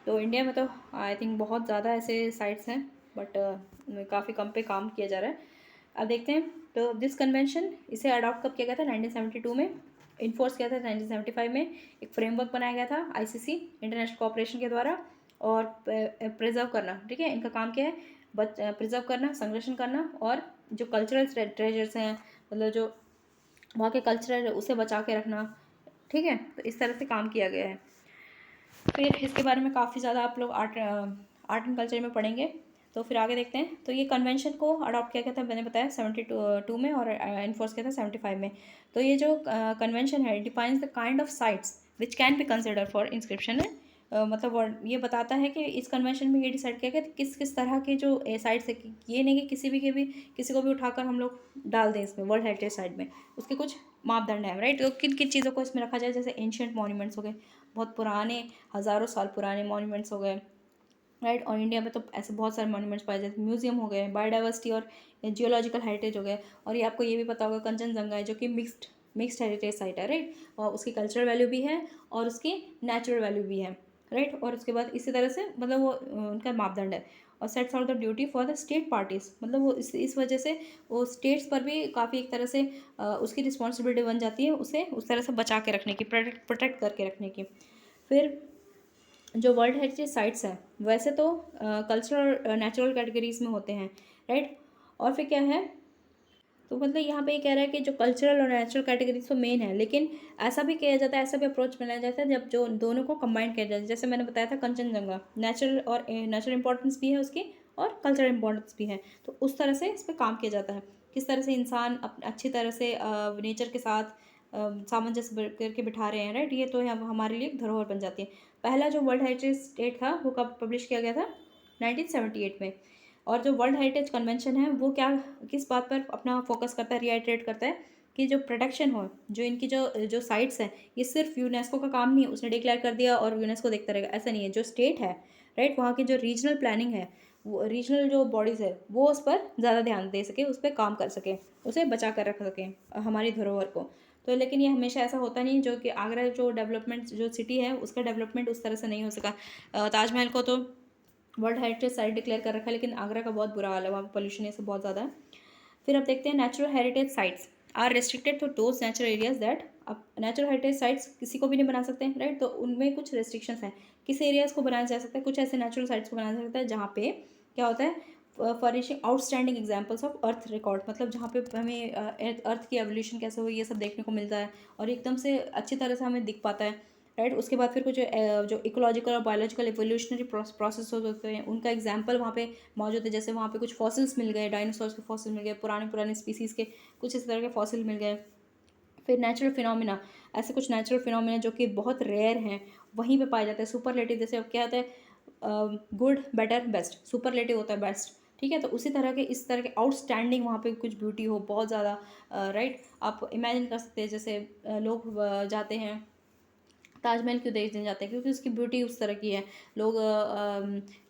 तो इंडिया में तो आई थिंक बहुत ज़्यादा ऐसे साइट्स हैं, बट काफ़ी कम पे काम किया जा रहा है। अब देखते हैं, तो दिस कन्वेंशन इसे अडॉप्ट कब किया गया था, 1972 में। इन्फोर्स किया था 1975 में। एक फ्रेमवर्क बनाया गया था आईसीसी इंटरनेशनल कोऑपरेशन के द्वारा। और प्रिजर्व करना, ठीक है, इनका काम क्या है, प्रिजर्व करना, संरक्षण करना, और जो कल्चरल ट्रेजर्स हैं, मतलब जो वहाँ के कल्चर है उसे बचा के रखना, ठीक है। तो इस तरह से काम किया गया है। फिर इसके बारे में काफ़ी ज़्यादा आप लोग आर्ट एंड कल्चर में पढ़ेंगे। तो फिर आगे देखते हैं। तो ये कन्वेंशन को अडॉप्ट किया गया था, मैंने बताया 72 में, और इन्फोर्स किया था 75 में। तो ये जो कन्वेंशन है defines the kind of sites which can be consider for inscription है। मतलब ये बताता है कि इस कन्वेंशन में ये डिसाइड किया गया कि किस किस तरह के जो साइट्स है, ये नहीं कि किसी को भी उठाकर हम लोग डाल दें इसमें वर्ल्ड हेरिटेज साइट में। उसके कुछ मापदंड है, राइट। तो किन किन चीज़ों को इसमें रखा जाए, जैसे एंशियंट मॉन्यूमेंट्स हो गए, बहुत पुराने, हज़ारों साल पुराने मॉन्यूमेंट्स हो गए, राइट। और इंडिया में तो ऐसे बहुत सारे मॉन्यूमेंट्स पाए जाते हैं, म्यूजियम हो गए, बायोडाइवर्सिटी और जियोलॉजिकल हेरिटेज हो गए। और ये आपको ये भी पता होगा कंचनजंगा है, जो कि मिक्स्ड हेरिटेज साइट है, राइट। और उसकी कल्चरल वैल्यू भी है और उसकी नेचुरल वैल्यू भी है, राइट। और उसके बाद इसी तरह से मतलब वो उनका मापदंड है। और sets out the duty for the state parties, मतलब वो इस वजह से वो स्टेट्स पर भी काफ़ी एक तरह से उसकी रिस्पॉन्सिबिलिटी बन जाती है, उसे उस तरह से बचा के रखने की, प्रोटेक्ट करके रखने की। फिर जो वर्ल्ड हेरिटेज साइट्स हैं वैसे तो कल्चरल और नेचुरल कैटेगरीज में होते हैं, राइट। और फिर क्या है, तो मतलब यहाँ पे ये कह रहा है कि जो कल्चरल और नेचुरल कैटेगरीज तो मेन है, लेकिन ऐसा भी किया जाता है, ऐसा भी अप्रोच बनाया जाता है जब जो दोनों को कंबाइन किया जाता है। जैसे मैंने बताया था कंचनजंगा, नेचुरल इंपॉर्टेंस भी है उसकी, और कल्चरल इंपॉर्टेंस भी है। तो उस तरह से इस पर काम किया जाता है, किस तरह से इंसान अच्छी तरह से नेचर के साथ सामंजस्य करके बिठा रहे हैं, राइट। ये तो हमारे लिए एक धरोहर बन जाती है। पहला जो वर्ल्ड हेरिटेज स्टेट था वो कब पब्लिश किया गया था, 1978 में। और जो वर्ल्ड हेरिटेज कन्वेंशन है वो क्या, किस बात पर अपना फोकस करता है, रिआइट्रेट करता है कि जो प्रोटेक्शन हो, जो इनकी जो साइट्स हैं, ये सिर्फ यूनेस्को का काम नहीं है, उसने डिक्लेयर कर दिया और यूनेस्को देखता रहेगा, ऐसा नहीं है। जो स्टेट है, राइट, वहाँ की जो रीजनल प्लानिंग है, वो रीजनल जो बॉडीज़ है वो उस पर ज़्यादा ध्यान दे सके, उस पर काम कर सके, उसे बचा कर रख सकें हमारी धरोहर को। तो लेकिन ये हमेशा ऐसा होता नहीं, जो कि आगरा जो डेवलपमेंट जो सिटी है उसका डेवलपमेंट उस तरह से नहीं हो सका। ताजमहल को तो वर्ल्ड हेरिटेज साइट डिक्लेयर कर रखा है, लेकिन आगरा का बहुत बुरा हाल है, वहाँ पर पोल्यूशन ये सब बहुत ज़्यादा है। फिर अब देखते हैं natural heritage sites are restricted to those natural areas that, अब नेचुरल हेरिटेज साइट्स किसी को भी नहीं बना सकते, राइट। तो उनमें कुछ रेस्ट्रिक्शंस हैं, किस एरियाज़ को बनाया जा सकता है, कुछ ऐसे नेचुरल साइट्स को बनाया जा सकता है जहाँ पे क्या होता है, furnishing outstanding examples of earth record, मतलब जहाँ पे हमें अर्थ की एवोल्यूशन कैसे हुई ये सब देखने को मिलता है, और एकदम से अच्छी तरह से हमें दिख पाता है, राइट। उसके बाद फिर कुछ जो इकोलॉजिकल और बायोलॉजिकल एवोल्यूशनरी प्रोसेस होते हैं, उनका एग्जाम्पल वहाँ पे मौजूद है। जैसे वहाँ पे कुछ फॉसिल्स मिल गए, डायनासोर्स के फॉसिल मिल गए, पुराने पुराने स्पीसीज़ के कुछ इस तरह के फॉसिल मिल गए। फिर नेचुरल फिनोमिना, ऐसे कुछ नेचुरल फिनोमिना जो कि बहुत रेयर हैं वहीं पे पाए जाते हैं। सुपरलेटिव, जैसे अब क्या होता है, गुड, बेटर, बेस्ट, सुपरलेटिव होता है बेस्ट, ठीक है। तो उसी तरह के इस तरह के आउटस्टैंडिंग वहाँ पे कुछ ब्यूटी हो बहुत ज़्यादा, राइट। आप इमेजिन कर सकते हैं, जैसे लोग जाते हैं ताजमहल क्यों देखने जाते हैं, क्योंकि उसकी ब्यूटी उस तरह की है। लोग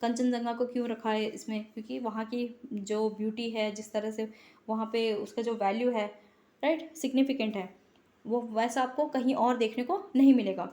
कंचनजंगा को क्यों रखा है इसमें, क्योंकि वहाँ की जो ब्यूटी है, जिस तरह से वहाँ पे उसका जो वैल्यू है, राइट, सिग्निफिकेंट है, वो वैसा आपको कहीं और देखने को नहीं मिलेगा।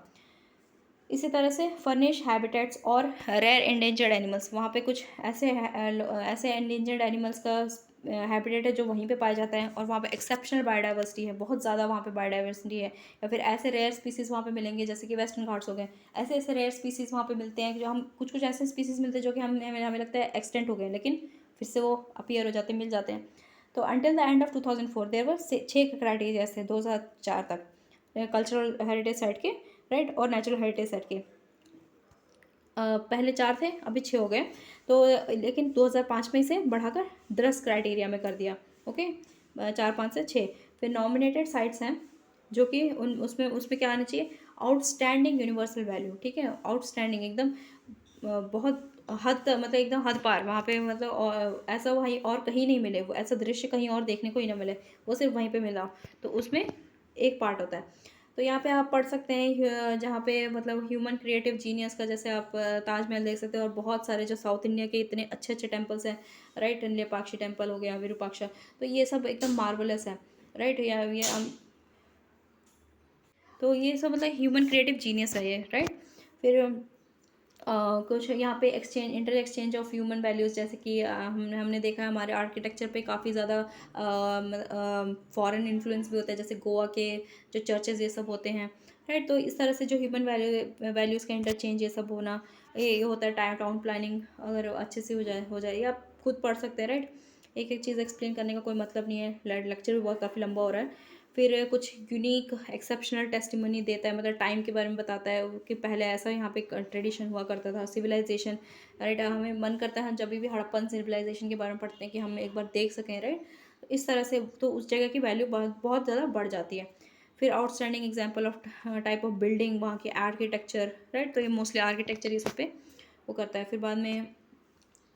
इसी तरह से फर्निश हैबिटेट्स और रेयर एंडेंजर्ड एनिमल्स, वहाँ पे कुछ ऐसे एंडेंजर्ड एनिमल्स का हैबिटेट है जो वहीं पे पाया जाता है, और वहाँ पे एक्सेप्शनल बायोडाइवर्सिटी है, बहुत ज़्यादा वहाँ पे बायोडाइवर्सिटी है। या फिर ऐसे रेयर स्पीसीज़ वहाँ पे मिलेंगे, जैसे कि वेस्टर्न घाट्स हो गए, ऐसे ऐसे रेयर स्पीसीज़ वहाँ पे मिलते हैं कि जो हम कुछ ऐसे स्पीसीज़ मिलते हैं जो कि हमें लगता है एक्सटेंट हो गए, लेकिन फिर से वो अपीयर हो जाते हैं, मिल जाते हैं। तो until the end of 2004 there were 6 criteria थे 2004 तक कल्चरल हेरिटेज साइट के, राइट, और नेचुरल हेरिटेज साइट के। पहले 4 थे, अभी 6 हो गए। तो लेकिन 2005 में इसे बढ़ाकर 10 क्राइटेरिया में कर दिया, ओके। 4, 5 से 6। फिर नॉमिनेटेड साइट्स हैं जो कि उसमें क्या आना चाहिए, आउटस्टैंडिंग यूनिवर्सल वैल्यू, ठीक है, आउटस्टैंडिंग एकदम बहुत मतलब एकदम हद पार, वहाँ पे मतलब ऐसा वहीं और कहीं नहीं मिले, वो ऐसा दृश्य कहीं और देखने को ही ना मिले, वो सिर्फ वहीं पे मिला। तो उसमें एक पार्ट होता है। तो यहाँ पे आप पढ़ सकते हैं जहाँ पे मतलब ह्यूमन क्रिएटिव जीनियस का, जैसे आप ताजमहल देख सकते हैं और बहुत सारे जो साउथ इंडिया के इतने अच्छे अच्छे टेम्पल्स हैं, राइट। लेपाक्षी टेम्पल हो गया, विरूपाक्षा, तो ये सब एकदम मार्वलस है, राइट। या ये तो ये सब मतलब ह्यूमन क्रिएटिव जीनियस है ये, राइट। फिर कुछ यहाँ पे inter exchange of human values, जैसे कि हमने देखा है हमारे आर्किटेक्चर पे काफ़ी ज़्यादा फॉरेन इन्फ्लुएंस भी होता है, जैसे गोवा के जो चर्चेज़ ये सब होते हैं, राइट। तो इस तरह से जो ह्यूमन वैल्यूज़ का इंटरचेंज ये सब होना, ये होता है। टाउन प्लानिंग अगर अच्छे से हो जाए, आप खुद पढ़ सकते हैं, राइट। एक एक चीज़ एक्सप्लेन करने का कोई मतलब नहीं है, लेक्चर भी बहुत काफ़ी लंबा हो रहा है। फिर कुछ यूनिक एक्सेप्शनल टेस्टिमनी देता है, मतलब टाइम के बारे में बताता है कि पहले ऐसा यहाँ पे ट्रेडिशन हुआ करता था, सिविलाइजेशन, राइट। हमें मन करता है हम जब भी हड़प्पन सिविलाइजेशन के बारे में पढ़ते हैं कि हम एक बार देख सकें, राइट। तो इस तरह से तो उस जगह की वैल्यू बहुत बहुत ज़्यादा बढ़ जाती है। फिर outstanding example of type of building, वहाँ के आर्किटेक्चर, राइट। तो ये मोस्टली आर्किटेक्चर ये सब पे वो करता है। फिर बाद में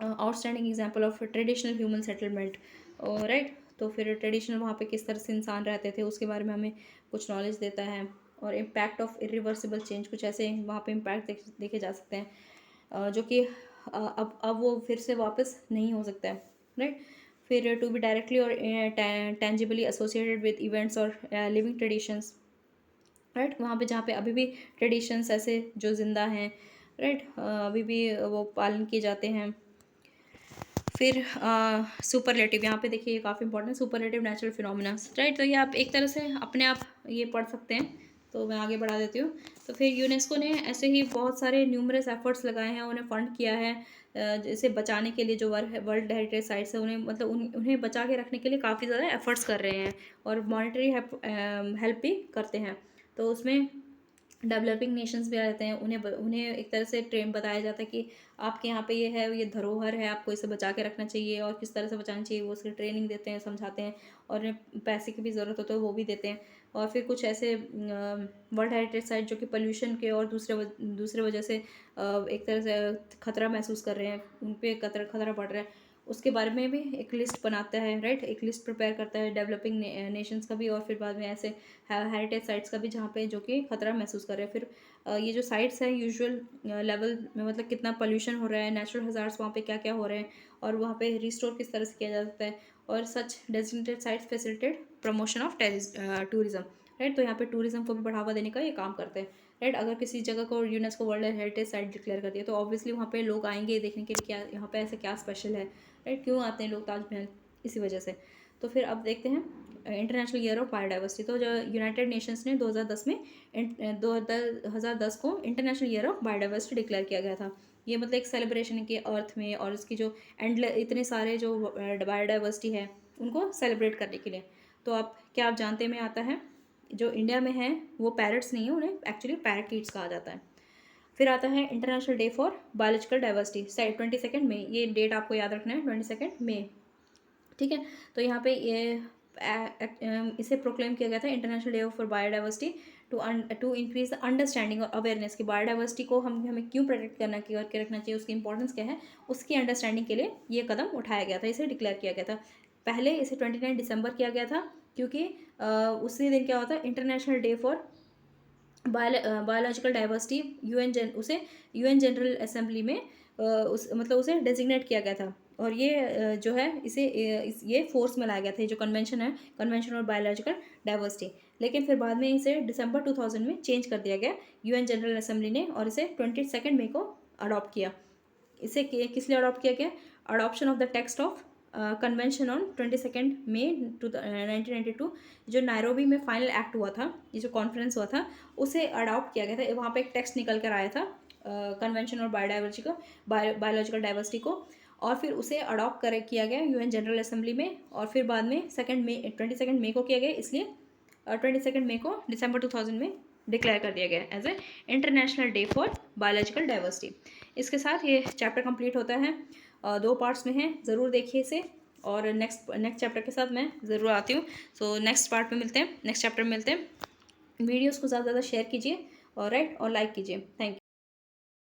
outstanding example of traditional human settlement, right. तो फिर ट्रेडिशनल वहाँ पे किस तरह से इंसान रहते थे उसके बारे में हमें कुछ नॉलेज देता है। और इम्पैक्ट ऑफ इरिवर्सिबल चेंज, कुछ ऐसे वहाँ पे इम्पैक्ट देखे जा सकते हैं जो कि अब वो फिर से वापस नहीं हो सकता है, राइट। फिर टू बी डायरेक्टली और टेंजिबली एसोसिएटेड विद इवेंट्स और लिविंग ट्रेडिशंस, राइट। वहाँ पे जहाँ पे अभी भी ट्रेडिशंस ऐसे जो जिंदा हैं, राइट, अभी भी वो पालन किए जाते हैं। फिर सुपरलेटिव, यहाँ पे देखिए ये काफ़ी इंपॉर्टेंट है, सुपरलेटिव नेचुरल फिनोमिना, राइट। तो ये आप एक तरह से अपने आप ये पढ़ सकते हैं, तो मैं आगे बढ़ा देती हूँ। तो फिर यूनेस्को ने ऐसे ही बहुत सारे न्यूमरस एफर्ट्स लगाए हैं, उन्हें फंड किया है इसे बचाने के लिए। जो वर्ल्ड हेरिटेज साइट्स है उन्हें मतलब उन्हें बचा के रखने के लिए काफ़ी ज़्यादा एफर्ट्स कर रहे हैं और मॉनेटरी हेल्प भी करते हैं। तो उसमें डेवलपिंग नेशंस भी आ जाते हैं, उन्हें एक तरह से ट्रेन बताया जाता है कि आपके यहाँ पे ये है, ये धरोहर है, आपको इसे बचा के रखना चाहिए और किस तरह से बचाना चाहिए, वो उसकी ट्रेनिंग देते हैं, समझाते हैं। और उन्हें पैसे की भी ज़रूरत हो तो वो भी देते हैं। और फिर कुछ ऐसे वर्ल्ड हेरिटेज साइट जो कि पोल्यूशन के और दूसरे वजह से एक तरह से खतरा महसूस कर रहे हैं, उन पर खतरा बढ़ रहा है, उसके बारे में भी एक लिस्ट बनाता है, राइट। एक लिस्ट प्रिपेयर करता है डेवलपिंग नेशंस का भी, और फिर बाद में ऐसे हेरिटेज साइट्स का भी जहाँ पे जो कि खतरा महसूस कर रहे हैं। फिर ये जो साइट्स हैं यूजुअल लेवल में मतलब कितना पोल्यूशन हो रहा है, नेचुरल हजार्ड्स वहाँ पे क्या क्या हो रहे हैं, और वहाँ पे रिस्टोर किस तरह से किया जा सकता है। और such designated sites facilitate promotion of tourism, right. तो यहाँ पे टूरिज्म को भी बढ़ावा देने का ये काम करते हैं, राइट। अगर किसी जगह को UNESCO world heritage site declare कर दिया तो ऑब्वियसली वहाँ पे लोग आएंगे देखने के लिए क्या यहाँ पे ऐसे क्या स्पेशल है, राइट। क्यों आते हैं लोग ताजमहल, इसी वजह से। तो फिर अब देखते हैं इंटरनेशनल ईयर ऑफ बायोडाइवर्सिटी। तो जो यूनाइटेड नेशंस ने 2010 में 2010 को international year of biodiversity declare किया गया था। ये मतलब एक सेलिब्रेशन है कि अर्थ में और इसकी जो इतने सारे जो बायोडाइवर्सिटी है उनको सेलिब्रेट करने के लिए। तो आप क्या आप जानते में आता है, जो इंडिया में है वो पैरट्स नहीं है, उन्हें एक्चुअली पैराकीट्स कहा जाता है। फिर आता है international day for biological diversity, 22 मई, ये डेट आपको याद रखना है, 22 मई, ठीक है। तो यहाँ पे ये इसे प्रोक्लेम किया गया था international day for biodiversity to increase the understanding और अवेयरनेस की बायोडाइवर्सिटी को हमें क्यों प्रोटेक्ट करके रखना चाहिए, उसकी इंपॉर्टेंस क्या है, उसकी अंडरस्टैंडिंग के लिए ये कदम उठाया गया था, इसे डिक्लेयर किया गया था। पहले इसे 29 दिसंबर किया गया था, क्योंकि उसी दिन क्या होता है international day for biological diversity, UN general assembly में मतलब उसे डेजिग्नेट किया गया था। और ये जो है ये फोर्स में लाया गया था, ये जो कन्वेंशन है, कन्वेंशन ऑन बायोलॉजिकल डाइवर्सिटी। लेकिन फिर बाद में इसे दिसंबर 2000 में चेंज कर दिया गया यूएन जनरल असेंबली ने, और इसे 22 मई को अडॉप्ट किया। इसे किस लिए अडॉप्ट किया गया, adoption of the text of convention on 22 मई 1992, जो नायरोबी में फाइनल एक्ट हुआ था, ये जो कॉन्फ्रेंस हुआ था, उसे अडॉप्ट किया गया था। वहाँ पे एक टेक्स्ट निकल कर आया था कन्वेंशन और बायोलॉजिकल डाइवर्सिटी को, और फिर उसे अडॉप्ट किया गया यूएन जनरल असेंबली में, और फिर बाद में 22 मई को किया गया, इसलिए 22 मई को दिसंबर 2000 में डिक्लेयर कर दिया गया as a international day for biological diversity. इसके साथ ये चैप्टर कंप्लीट होता है, 2 पार्ट्स में है, ज़रूर देखिए इसे, और नेक्स्ट चैप्टर के साथ मैं ज़रूर आती हूँ। सो नेक्स्ट पार्ट में मिलते हैं, नेक्स्ट चैप्टर में मिलते हैं। वीडियोज़ को ज़्यादा से ज़्यादा शेयर कीजिए और राइट और लाइक कीजिए। Thank you.